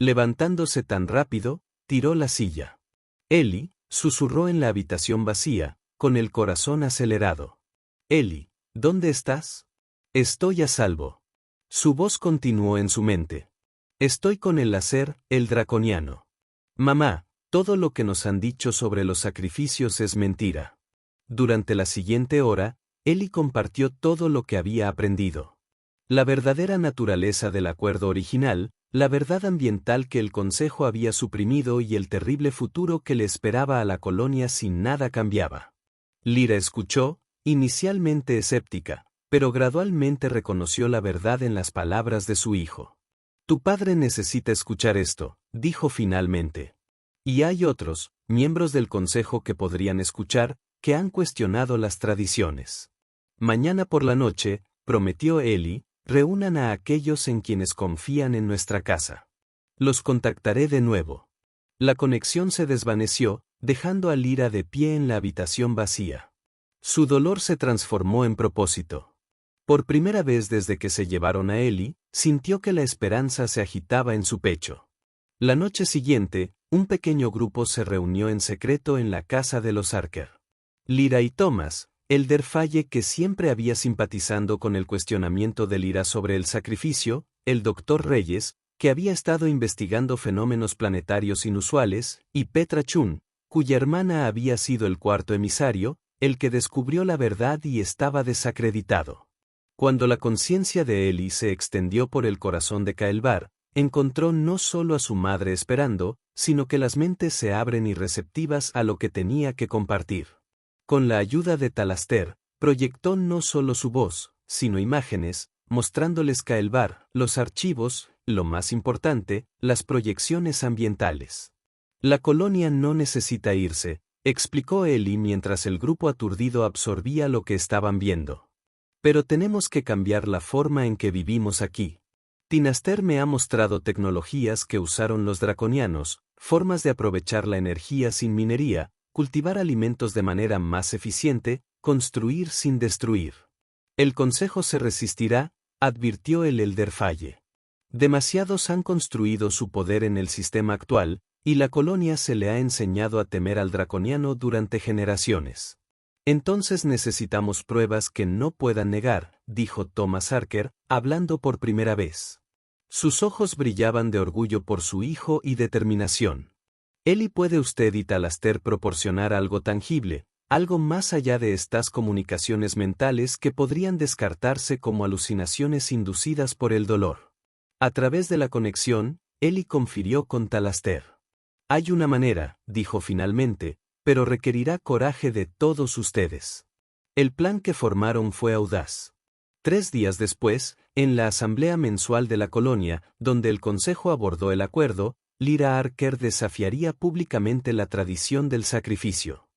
[SPEAKER 1] Levantándose tan rápido, tiró la silla. Eli, susurró en la habitación vacía, con el corazón acelerado. Eli, ¿dónde estás? Estoy a salvo. Su voz continuó en su mente. Estoy con el láser, el draconiano. Mamá, todo lo que nos han dicho sobre los sacrificios es mentira. Durante la siguiente hora, Eli compartió todo lo que había aprendido. La verdadera naturaleza del acuerdo original, la verdad ambiental que el Consejo había suprimido y el terrible futuro que le esperaba a la colonia si nada cambiaba. Lyra escuchó, inicialmente escéptica, pero gradualmente reconoció la verdad en las palabras de su hijo. Tu padre necesita escuchar esto, dijo finalmente. Y hay otros, miembros del Consejo que podrían escuchar, que han cuestionado las tradiciones. Mañana por la noche, prometió Eli, reúnan a aquellos en quienes confían en nuestra casa. Los contactaré de nuevo. La conexión se desvaneció, dejando a Lyra de pie en la habitación vacía. Su dolor se transformó en propósito. Por primera vez desde que se llevaron a Eli, sintió que la esperanza se agitaba en su pecho. La noche siguiente, un pequeño grupo se reunió en secreto en la casa de los Arker. Lyra y Thomas, el Derfalle que siempre había simpatizando con el cuestionamiento de Lyra sobre el sacrificio, el Dr. Reyes, que había estado investigando fenómenos planetarios inusuales, y Petra Chun, cuya hermana había sido el cuarto emisario, el que descubrió la verdad y estaba desacreditado. Cuando la conciencia de Eli se extendió por el corazón de Kael'thar, encontró no solo a su madre esperando, sino que las mentes se abren y receptivas a lo que tenía que compartir. Con la ayuda de Talaster, proyectó no solo su voz, sino imágenes, mostrándoles Kael'thar, los archivos, lo más importante, las proyecciones ambientales. La colonia no necesita irse, explicó Eli mientras el grupo aturdido absorbía lo que estaban viendo. Pero tenemos que cambiar la forma en que vivimos aquí. Tinaster me ha mostrado tecnologías que usaron los draconianos, formas de aprovechar la energía sin minería, cultivar alimentos de manera más eficiente, construir sin destruir. El Consejo se resistirá, advirtió el Elderfalle. Demasiados han construido su poder en el sistema actual, y la colonia se le ha enseñado a temer al draconiano durante generaciones. Entonces necesitamos pruebas que no puedan negar, dijo Thomas Arker, hablando por primera vez. Sus ojos brillaban de orgullo por su hijo y determinación. Eli, ¿puede usted y Talaster proporcionar algo tangible, algo más allá de estas comunicaciones mentales que podrían descartarse como alucinaciones inducidas por el dolor? A través de la conexión, Eli confirió con Talaster. Hay una manera, dijo finalmente, pero requerirá coraje de todos ustedes. El plan que formaron fue audaz. 3 días después, en la asamblea mensual de la colonia, donde el Consejo abordó el acuerdo, Lyra Arker desafiaría públicamente la tradición del sacrificio.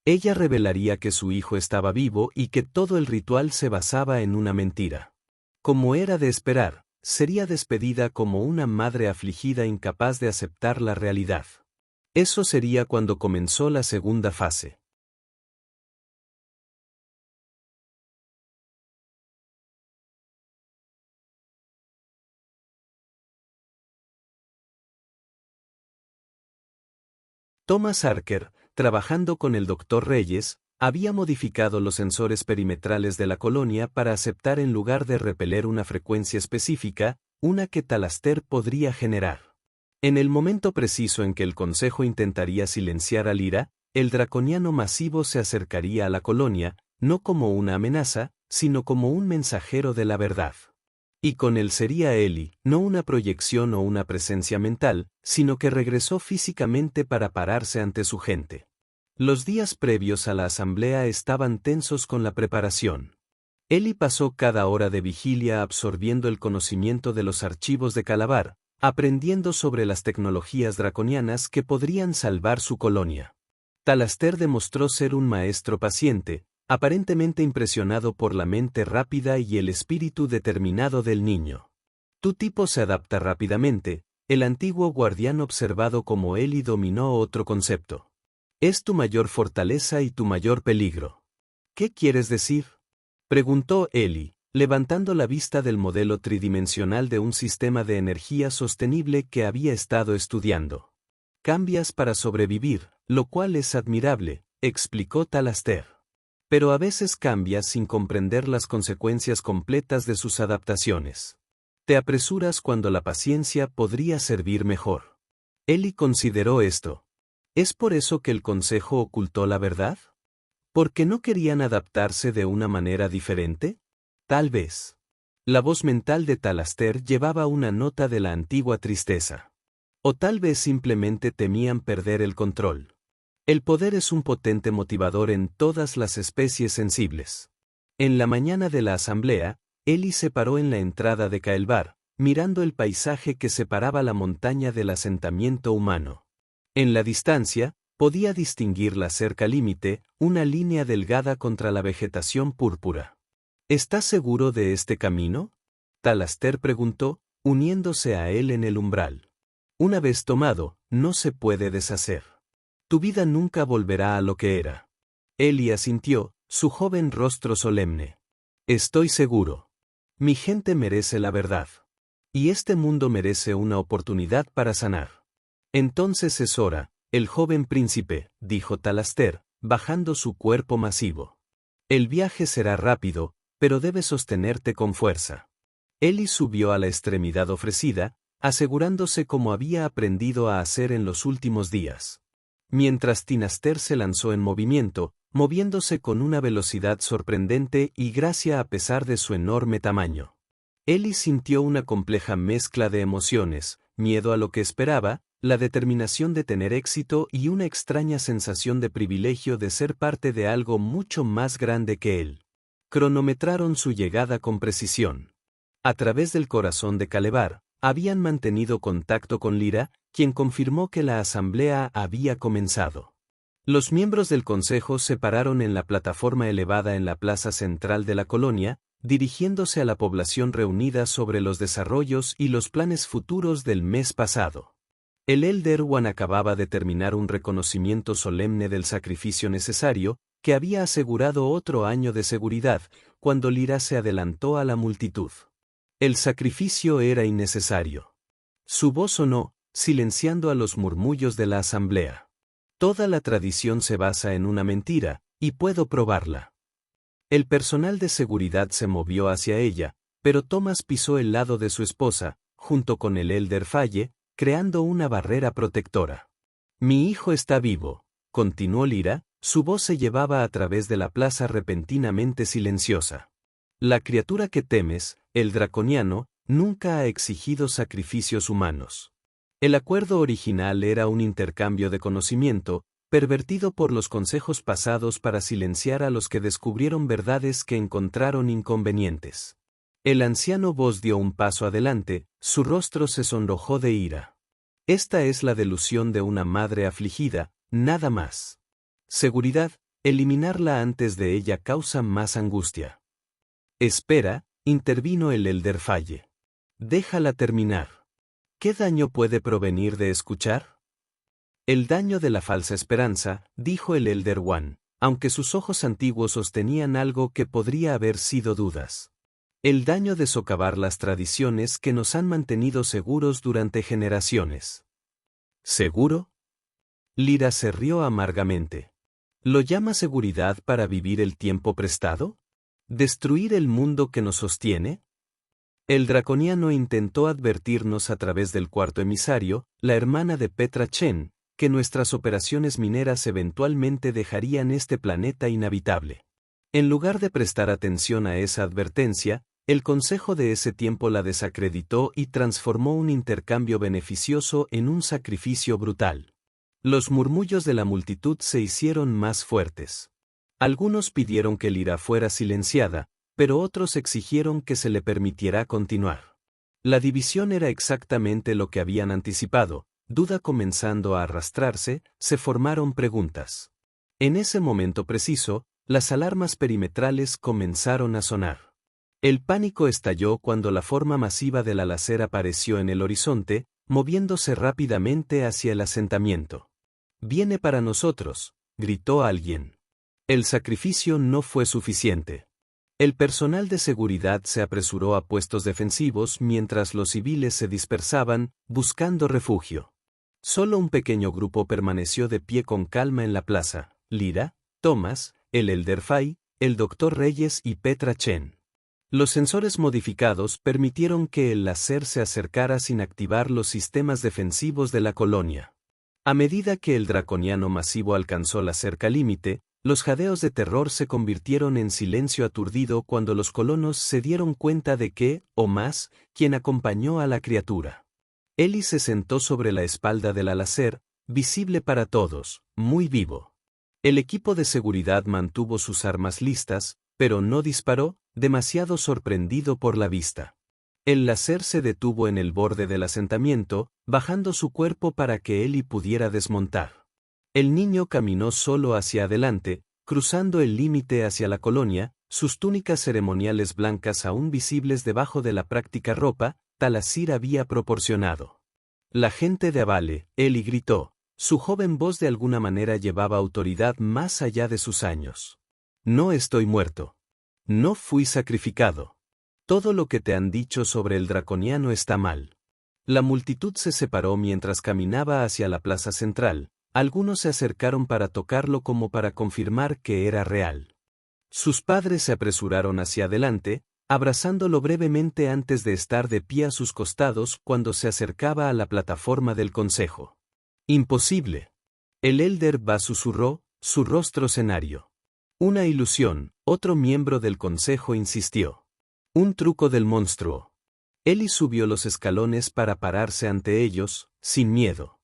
[SPEAKER 1] Ella revelaría que su hijo estaba vivo y que todo el ritual se basaba en una mentira. Como era de esperar, sería despedida como una madre afligida incapaz de aceptar la realidad. Eso sería cuando comenzó la segunda fase. Thomas Archer, trabajando con el Dr. Reyes, había modificado los sensores perimetrales de la colonia para aceptar en lugar de repeler una frecuencia específica, una que Talaster podría generar. En el momento preciso en que el Consejo intentaría silenciar a Lyra, el draconiano masivo se acercaría a la colonia, no como una amenaza, sino como un mensajero de la verdad. Y con él sería Ellie, no una proyección o una presencia mental, sino que regresó físicamente para pararse ante su gente. Los días previos a la asamblea estaban tensos con la preparación. Ellie pasó cada hora de vigilia absorbiendo el conocimiento de los archivos de Calabar, aprendiendo sobre las tecnologías draconianas que podrían salvar su colonia. Talaster demostró ser un maestro paciente, aparentemente impresionado por la mente rápida y el espíritu determinado del niño. Tu tipo se adapta rápidamente, el antiguo guardián observado como Ellie dominó otro concepto. Es tu mayor fortaleza y tu mayor peligro. ¿Qué quieres decir? Preguntó Ellie, levantando la vista del modelo tridimensional de un sistema de energía sostenible que había estado estudiando. Cambias para sobrevivir, lo cual es admirable, explicó Talaster. Pero a veces cambias sin comprender las consecuencias completas de sus adaptaciones. Te apresuras cuando la paciencia podría servir mejor. Ellie consideró esto. ¿Es por eso que el Consejo ocultó la verdad? ¿Porque no querían adaptarse de una manera diferente? Tal vez. La voz mental de Talaster llevaba una nota de la antigua tristeza. O tal vez simplemente temían perder el control. El poder es un potente motivador en todas las especies sensibles. En la mañana de la asamblea, Ellie se paró en la entrada de Kael'bar, mirando el paisaje que separaba la montaña del asentamiento humano. En la distancia, podía distinguir la cerca límite, una línea delgada contra la vegetación púrpura. ¿Estás seguro de este camino? Talaster preguntó, uniéndose a él en el umbral. Una vez tomado, no se puede deshacer. Tu vida nunca volverá a lo que era. Ellie asintió, su joven rostro solemne. Estoy seguro. Mi gente merece la verdad. Y este mundo merece una oportunidad para sanar. Entonces es hora, el joven príncipe, dijo Talaster, bajando su cuerpo masivo. El viaje será rápido, pero debes sostenerte con fuerza. Ellie subió a la extremidad ofrecida, asegurándose como había aprendido a hacer en los últimos días. Mientras Talaster se lanzó en movimiento, moviéndose con una velocidad sorprendente y gracia a pesar de su enorme tamaño. Ellie sintió una compleja mezcla de emociones, miedo a lo que esperaba, la determinación de tener éxito y una extraña sensación de privilegio de ser parte de algo mucho más grande que él. Cronometraron su llegada con precisión. A través del corazón de Kael'bar, habían mantenido contacto con Lyra, quien confirmó que la asamblea había comenzado. Los miembros del consejo se pararon en la plataforma elevada en la plaza central de la colonia, dirigiéndose a la población reunida sobre los desarrollos y los planes futuros del mes pasado. El Elder One acababa de terminar un reconocimiento solemne del sacrificio necesario, que había asegurado otro año de seguridad, cuando Lyra se adelantó a la multitud. El sacrificio era innecesario. Su voz sonó, silenciando a los murmullos de la asamblea. Toda la tradición se basa en una mentira, y puedo probarla. El personal de seguridad se movió hacia ella, pero Thomas pisó el lado de su esposa, junto con el Elder Falle, creando una barrera protectora. Mi hijo está vivo, continuó Lyra, su voz se llevaba a través de la plaza repentinamente silenciosa. La criatura que temes, el draconiano, nunca ha exigido sacrificios humanos. El acuerdo original era un intercambio de conocimiento, pervertido por los consejos pasados para silenciar a los que descubrieron verdades que encontraron inconvenientes. El anciano Voss dio un paso adelante, su rostro se sonrojó de ira. Esta es la delusión de una madre afligida, nada más. Seguridad, eliminarla antes de ella causa más angustia. Espera, intervino el Elder Falle. Déjala terminar. ¿Qué daño puede provenir de escuchar? El daño de la falsa esperanza, dijo el Elder One, aunque sus ojos antiguos sostenían algo que podría haber sido dudas. El daño de socavar las tradiciones que nos han mantenido seguros durante generaciones. ¿Seguro? Lyra se rió amargamente. ¿Lo llama seguridad para vivir el tiempo prestado? ¿Destruir el mundo que nos sostiene? El draconiano intentó advertirnos a través del cuarto emisario, la hermana de Petra Chen, que nuestras operaciones mineras eventualmente dejarían este planeta inhabitable. En lugar de prestar atención a esa advertencia, el consejo de ese tiempo la desacreditó y transformó un intercambio beneficioso en un sacrificio brutal. Los murmullos de la multitud se hicieron más fuertes. Algunos pidieron que Lyra fuera silenciada, pero otros exigieron que se le permitiera continuar. La división era exactamente lo que habían anticipado, duda comenzando a arrastrarse, se formaron preguntas. En ese momento preciso, las alarmas perimetrales comenzaron a sonar. El pánico estalló cuando la forma masiva del alacén apareció en el horizonte, moviéndose rápidamente hacia el asentamiento. «Viene para nosotros», gritó alguien. El sacrificio no fue suficiente. El personal de seguridad se apresuró a puestos defensivos mientras los civiles se dispersaban, buscando refugio. Solo un pequeño grupo permaneció de pie con calma en la plaza: Lyra, Thomas, el Elder Fay, el Dr. Reyes y Petra Chen. Los sensores modificados permitieron que el láser se acercara sin activar los sistemas defensivos de la colonia. A medida que el draconiano masivo alcanzó la cerca límite, los jadeos de terror se convirtieron en silencio aturdido cuando los colonos se dieron cuenta de que, o más, quien acompañó a la criatura. Ellie se sentó sobre la espalda del alacén, visible para todos, muy vivo. El equipo de seguridad mantuvo sus armas listas, pero no disparó, demasiado sorprendido por la vista. El láser se detuvo en el borde del asentamiento, bajando su cuerpo para que Ellie pudiera desmontar. El niño caminó solo hacia adelante, cruzando el límite hacia la colonia, sus túnicas ceremoniales blancas aún visibles debajo de la práctica ropa, Talasir había proporcionado. La gente de Avale, Ellie gritó, su joven voz de alguna manera llevaba autoridad más allá de sus años. No estoy muerto. No fui sacrificado. Todo lo que te han dicho sobre el draconiano está mal. La multitud se separó mientras caminaba hacia la plaza central. Algunos se acercaron para tocarlo como para confirmar que era real. Sus padres se apresuraron hacia adelante, abrazándolo brevemente antes de estar de pie a sus costados cuando se acercaba a la plataforma del consejo. Imposible. El Elder Va susurró, su rostro cenario. Una ilusión, otro miembro del consejo insistió. Un truco del monstruo. Ellie subió los escalones para pararse ante ellos, sin miedo.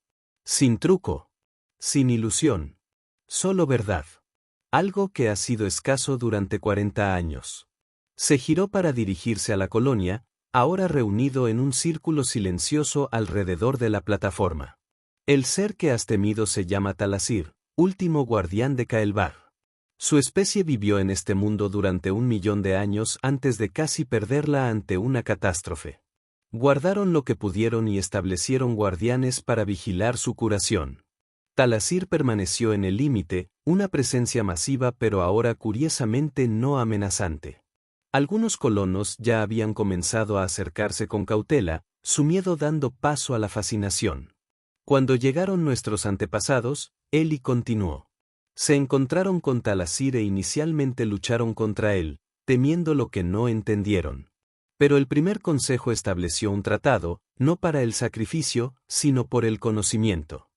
[SPEAKER 1] Sin truco. Sin ilusión. Solo verdad. Algo que ha sido escaso durante 40 años. Se giró para dirigirse a la colonia, ahora reunido en un círculo silencioso alrededor de la plataforma. El ser que has temido se llama Talasir, último guardián de Kael'thar. Su especie vivió en este mundo durante 1.000.000 de años antes de casi perderla ante una catástrofe. Guardaron lo que pudieron y establecieron guardianes para vigilar su curación. Talasir permaneció en el límite, una presencia masiva pero ahora curiosamente no amenazante. Algunos colonos ya habían comenzado a acercarse con cautela, su miedo dando paso a la fascinación. Cuando llegaron nuestros antepasados, Ellie continuó. Se encontraron con Talasir e inicialmente lucharon contra él, temiendo lo que no entendieron. Pero el primer consejo estableció un tratado, no para el sacrificio, sino por el conocimiento.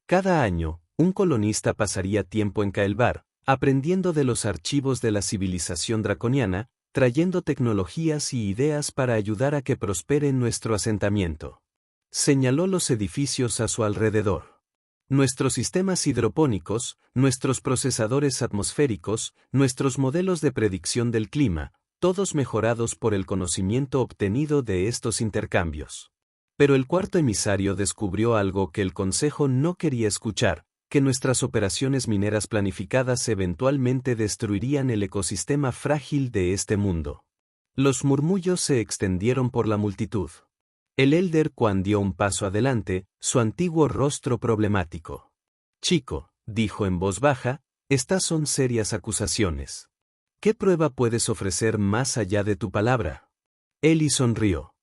[SPEAKER 1] Cada año, un colonista pasaría tiempo en Kael'thar, aprendiendo de los archivos de la civilización draconiana, trayendo tecnologías y ideas para ayudar a que prospere nuestro asentamiento. Señaló los edificios a su alrededor. Nuestros sistemas hidropónicos, nuestros procesadores atmosféricos, nuestros modelos de predicción del clima, todos mejorados por el conocimiento obtenido de estos intercambios. Pero el cuarto emisario descubrió algo que el Consejo no quería escuchar, que nuestras operaciones mineras planificadas eventualmente destruirían el ecosistema frágil de este mundo. Los murmullos se extendieron por la multitud. El Elder Quan dio un paso adelante, su antiguo rostro problemático. Chico, dijo en voz baja, estas son serias acusaciones. ¿Qué prueba puedes ofrecer más allá de tu palabra? Eli sonrió.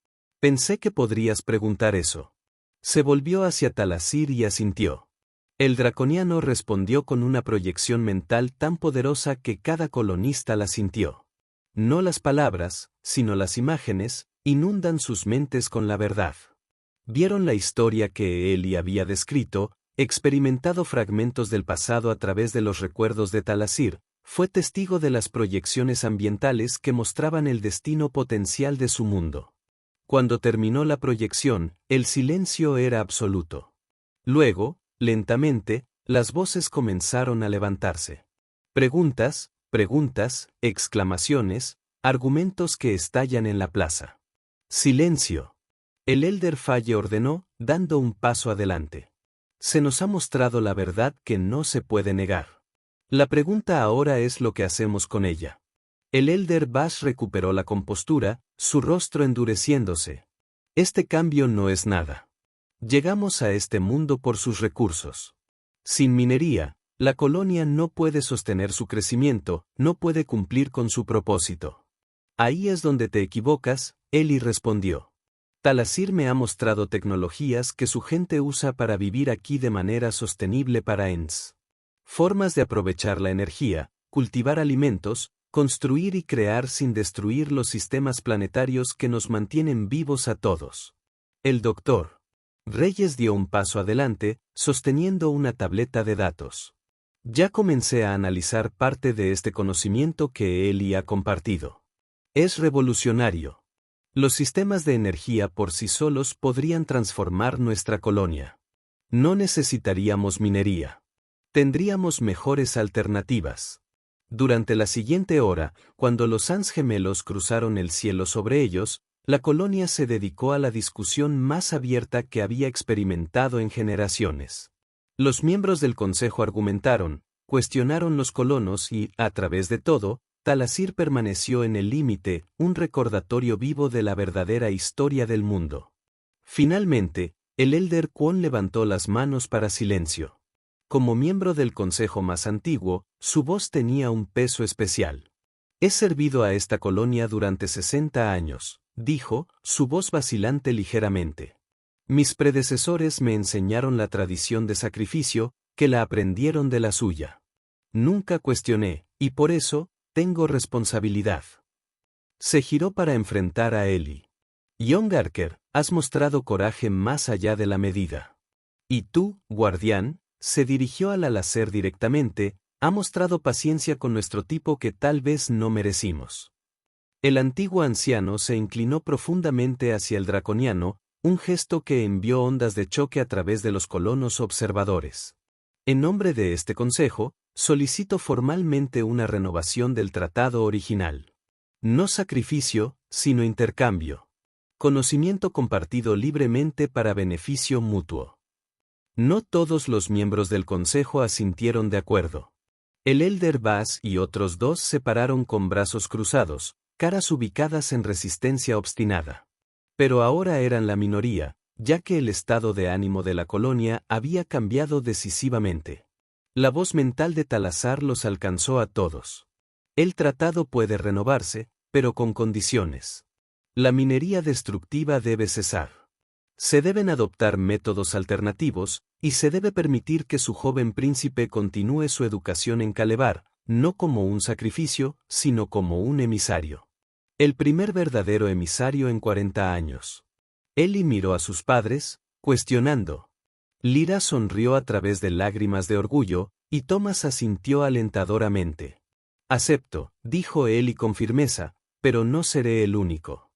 [SPEAKER 1] Pensé que podrías preguntar eso. Se volvió hacia Talasir y asintió. El draconiano respondió con una proyección mental tan poderosa que cada colonista la sintió. No las palabras, sino las imágenes, inundan sus mentes con la verdad. Vieron la historia que Eli había descrito, experimentado fragmentos del pasado a través de los recuerdos de Talasir, fue testigo de las proyecciones ambientales que mostraban el destino potencial de su mundo. Cuando terminó la proyección, el silencio era absoluto. Luego, lentamente, las voces comenzaron a levantarse. Preguntas, preguntas, exclamaciones, argumentos que estallan en la plaza. Silencio. El Elder Falle ordenó, dando un paso adelante. Se nos ha mostrado la verdad que no se puede negar. La pregunta ahora es lo que hacemos con ella. El Elder Bash recuperó la compostura, su rostro endureciéndose. Este cambio no es nada. Llegamos a este mundo por sus recursos. Sin minería, la colonia no puede sostener su crecimiento, no puede cumplir con su propósito. Ahí es donde te equivocas, Eli respondió. Talasir me ha mostrado tecnologías que su gente usa para vivir aquí de manera sostenible para ENS. Formas de aprovechar la energía, cultivar alimentos, construir y crear sin destruir los sistemas planetarios que nos mantienen vivos a todos. El Dr. Reyes dio un paso adelante, sosteniendo una tableta de datos. Ya comencé a analizar parte de este conocimiento que Eli ha compartido. Es revolucionario. Los sistemas de energía por sí solos podrían transformar nuestra colonia. No necesitaríamos minería. Tendríamos mejores alternativas. Durante la siguiente hora, cuando los Sans gemelos cruzaron el cielo sobre ellos, la colonia se dedicó a la discusión más abierta que había experimentado en generaciones. Los miembros del consejo argumentaron, cuestionaron los colonos y, a través de todo, Talasir permaneció en el límite, un recordatorio vivo de la verdadera historia del mundo. Finalmente, el Elder Kwon levantó las manos para silencio. Como miembro del consejo más antiguo, su voz tenía un peso especial. He servido a esta colonia durante 60 años, dijo, su voz vacilante ligeramente. Mis predecesores me enseñaron la tradición de sacrificio, que la aprendieron de la suya. Nunca cuestioné, y por eso, tengo responsabilidad. Se giró para enfrentar a Eli. Young Arker, has mostrado coraje más allá de la medida. Y tú, guardián, se dirigió al Alacer directamente, ha mostrado paciencia con nuestro tipo que tal vez no merecimos. El antiguo anciano se inclinó profundamente hacia el draconiano, un gesto que envió ondas de choque a través de los colonos observadores. En nombre de este consejo, solicito formalmente una renovación del tratado original. No sacrificio, sino intercambio. Conocimiento compartido libremente para beneficio mutuo. No todos los miembros del consejo asintieron de acuerdo. El Elder Bass y otros dos se pararon con brazos cruzados, caras ubicadas en resistencia obstinada. Pero ahora eran la minoría, ya que el estado de ánimo de la colonia había cambiado decisivamente. La voz mental de Talasar los alcanzó a todos. El tratado puede renovarse, pero con condiciones. La minería destructiva debe cesar. Se deben adoptar métodos alternativos, y se debe permitir que su joven príncipe continúe su educación en Kalevar, no como un sacrificio, sino como un emisario. El primer verdadero emisario en 40 años. Eli miró a sus padres, cuestionando. Lyra sonrió a través de lágrimas de orgullo, y Thomas asintió alentadoramente. Acepto, dijo Eli con firmeza, pero no seré el único.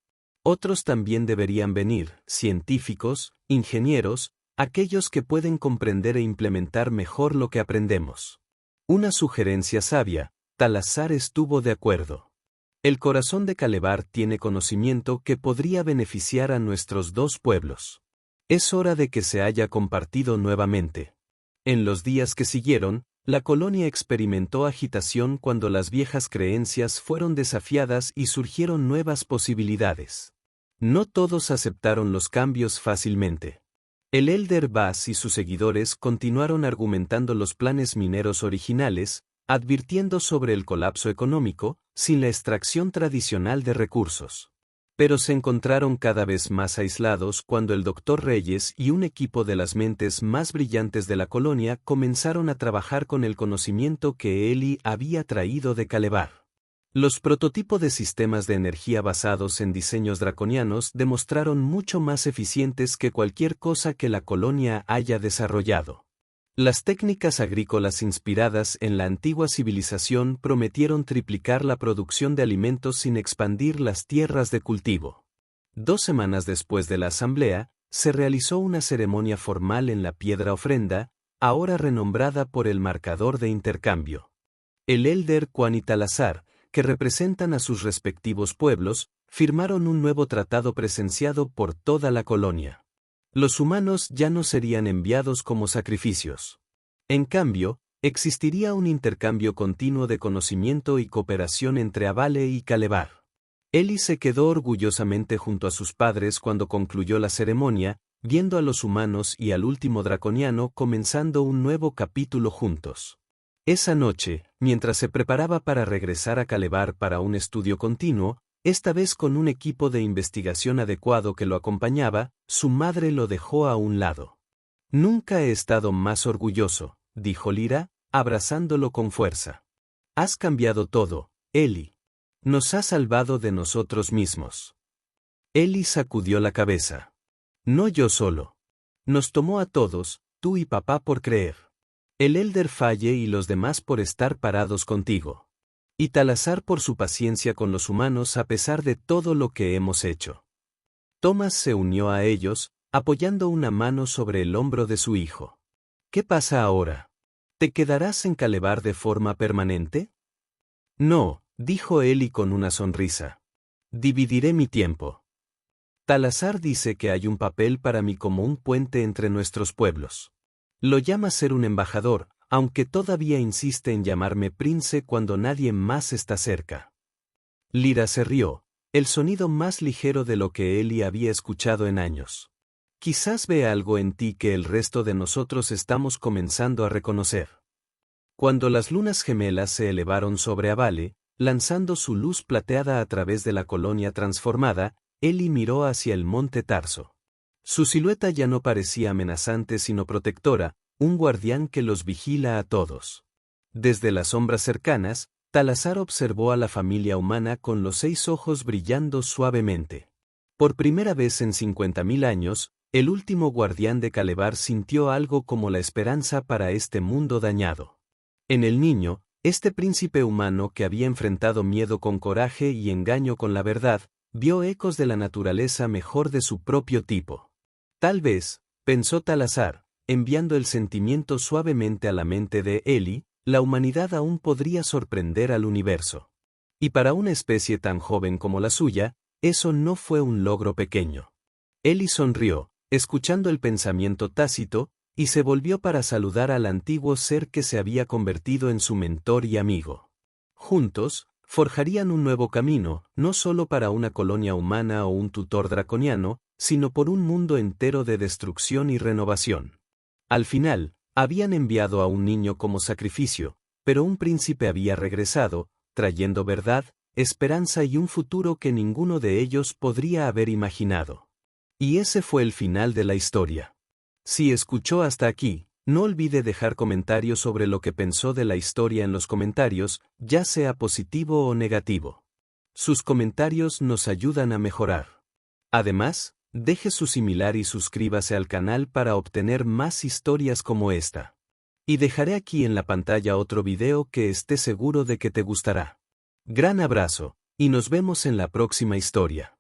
[SPEAKER 1] Otros también deberían venir, científicos, ingenieros, aquellos que pueden comprender e implementar mejor lo que aprendemos. Una sugerencia sabia, Talasar estuvo de acuerdo. El corazón de Kalevar tiene conocimiento que podría beneficiar a nuestros dos pueblos. Es hora de que se haya compartido nuevamente. En los días que siguieron, la colonia experimentó agitación cuando las viejas creencias fueron desafiadas y surgieron nuevas posibilidades. No todos aceptaron los cambios fácilmente. El Elder Bass y sus seguidores continuaron argumentando los planes mineros originales, advirtiendo sobre el colapso económico, sin la extracción tradicional de recursos. Pero se encontraron cada vez más aislados cuando el Dr. Reyes y un equipo de las mentes más brillantes de la colonia comenzaron a trabajar con el conocimiento que Eli había traído de Calebar. Los prototipos de sistemas de energía basados en diseños draconianos demostraron mucho más eficientes que cualquier cosa que la colonia haya desarrollado. Las técnicas agrícolas inspiradas en la antigua civilización prometieron triplicar la producción de alimentos sin expandir las tierras de cultivo. 2 semanas después de la asamblea, se realizó una ceremonia formal en la piedra ofrenda, ahora renombrada por el marcador de intercambio. El Elder Quan y Talazar, que representan a sus respectivos pueblos, firmaron un nuevo tratado presenciado por toda la colonia. Los humanos ya no serían enviados como sacrificios. En cambio, existiría un intercambio continuo de conocimiento y cooperación entre Avale y Calebar. Eli se quedó orgullosamente junto a sus padres cuando concluyó la ceremonia, viendo a los humanos y al último draconiano comenzando un nuevo capítulo juntos. Esa noche, mientras se preparaba para regresar a Calebar para un estudio continuo, esta vez con un equipo de investigación adecuado que lo acompañaba, su madre lo dejó a un lado. «Nunca he estado más orgulloso», dijo Lyra, abrazándolo con fuerza. «Has cambiado todo, Eli. Nos has salvado de nosotros mismos». Eli sacudió la cabeza. «No yo solo. Nos tomó a todos, tú y papá por creer. El Elder Falle y los demás por estar parados contigo. Y Talazar por su paciencia con los humanos a pesar de todo lo que hemos hecho». Thomas se unió a ellos, apoyando una mano sobre el hombro de su hijo. «¿Qué pasa ahora? ¿Te quedarás en Calebar de forma permanente?» «No», dijo Eli con una sonrisa. «Dividiré mi tiempo. Talazar dice que hay un papel para mí como un puente entre nuestros pueblos. Lo llama ser un embajador, aunque todavía insiste en llamarme Prince cuando nadie más está cerca». Lyra se rió, el sonido más ligero de lo que Eli había escuchado en años. «Quizás ve algo en ti que el resto de nosotros estamos comenzando a reconocer». Cuando las lunas gemelas se elevaron sobre Avale, lanzando su luz plateada a través de la colonia transformada, Eli miró hacia el monte Tarso. Su silueta ya no parecía amenazante sino protectora, un guardián que los vigila a todos. Desde las sombras cercanas, Talazar observó a la familia humana con los 6 ojos brillando suavemente. Por primera vez en 50.000 años, el último guardián de Calebar sintió algo como la esperanza para este mundo dañado. En el niño, este príncipe humano que había enfrentado miedo con coraje y engaño con la verdad, vio ecos de la naturaleza mejor de su propio tipo. Tal vez, pensó Talazar, enviando el sentimiento suavemente a la mente de Eli, la humanidad aún podría sorprender al universo. Y para una especie tan joven como la suya, eso no fue un logro pequeño. Eli sonrió, escuchando el pensamiento tácito, y se volvió para saludar al antiguo ser que se había convertido en su mentor y amigo. Juntos, forjarían un nuevo camino, no solo para una colonia humana o un tutor draconiano, sino por un mundo entero de destrucción y renovación. Al final, habían enviado a un niño como sacrificio, pero un príncipe había regresado, trayendo verdad, esperanza y un futuro que ninguno de ellos podría haber imaginado. Y ese fue el final de la historia. Si escuchó hasta aquí, no olvide dejar comentarios sobre lo que pensó de la historia en los comentarios, ya sea positivo o negativo. Sus comentarios nos ayudan a mejorar. Además, deje su similar y suscríbase al canal para obtener más historias como esta. Y dejaré aquí en la pantalla otro video que esté seguro de que te gustará. Gran abrazo, y nos vemos en la próxima historia.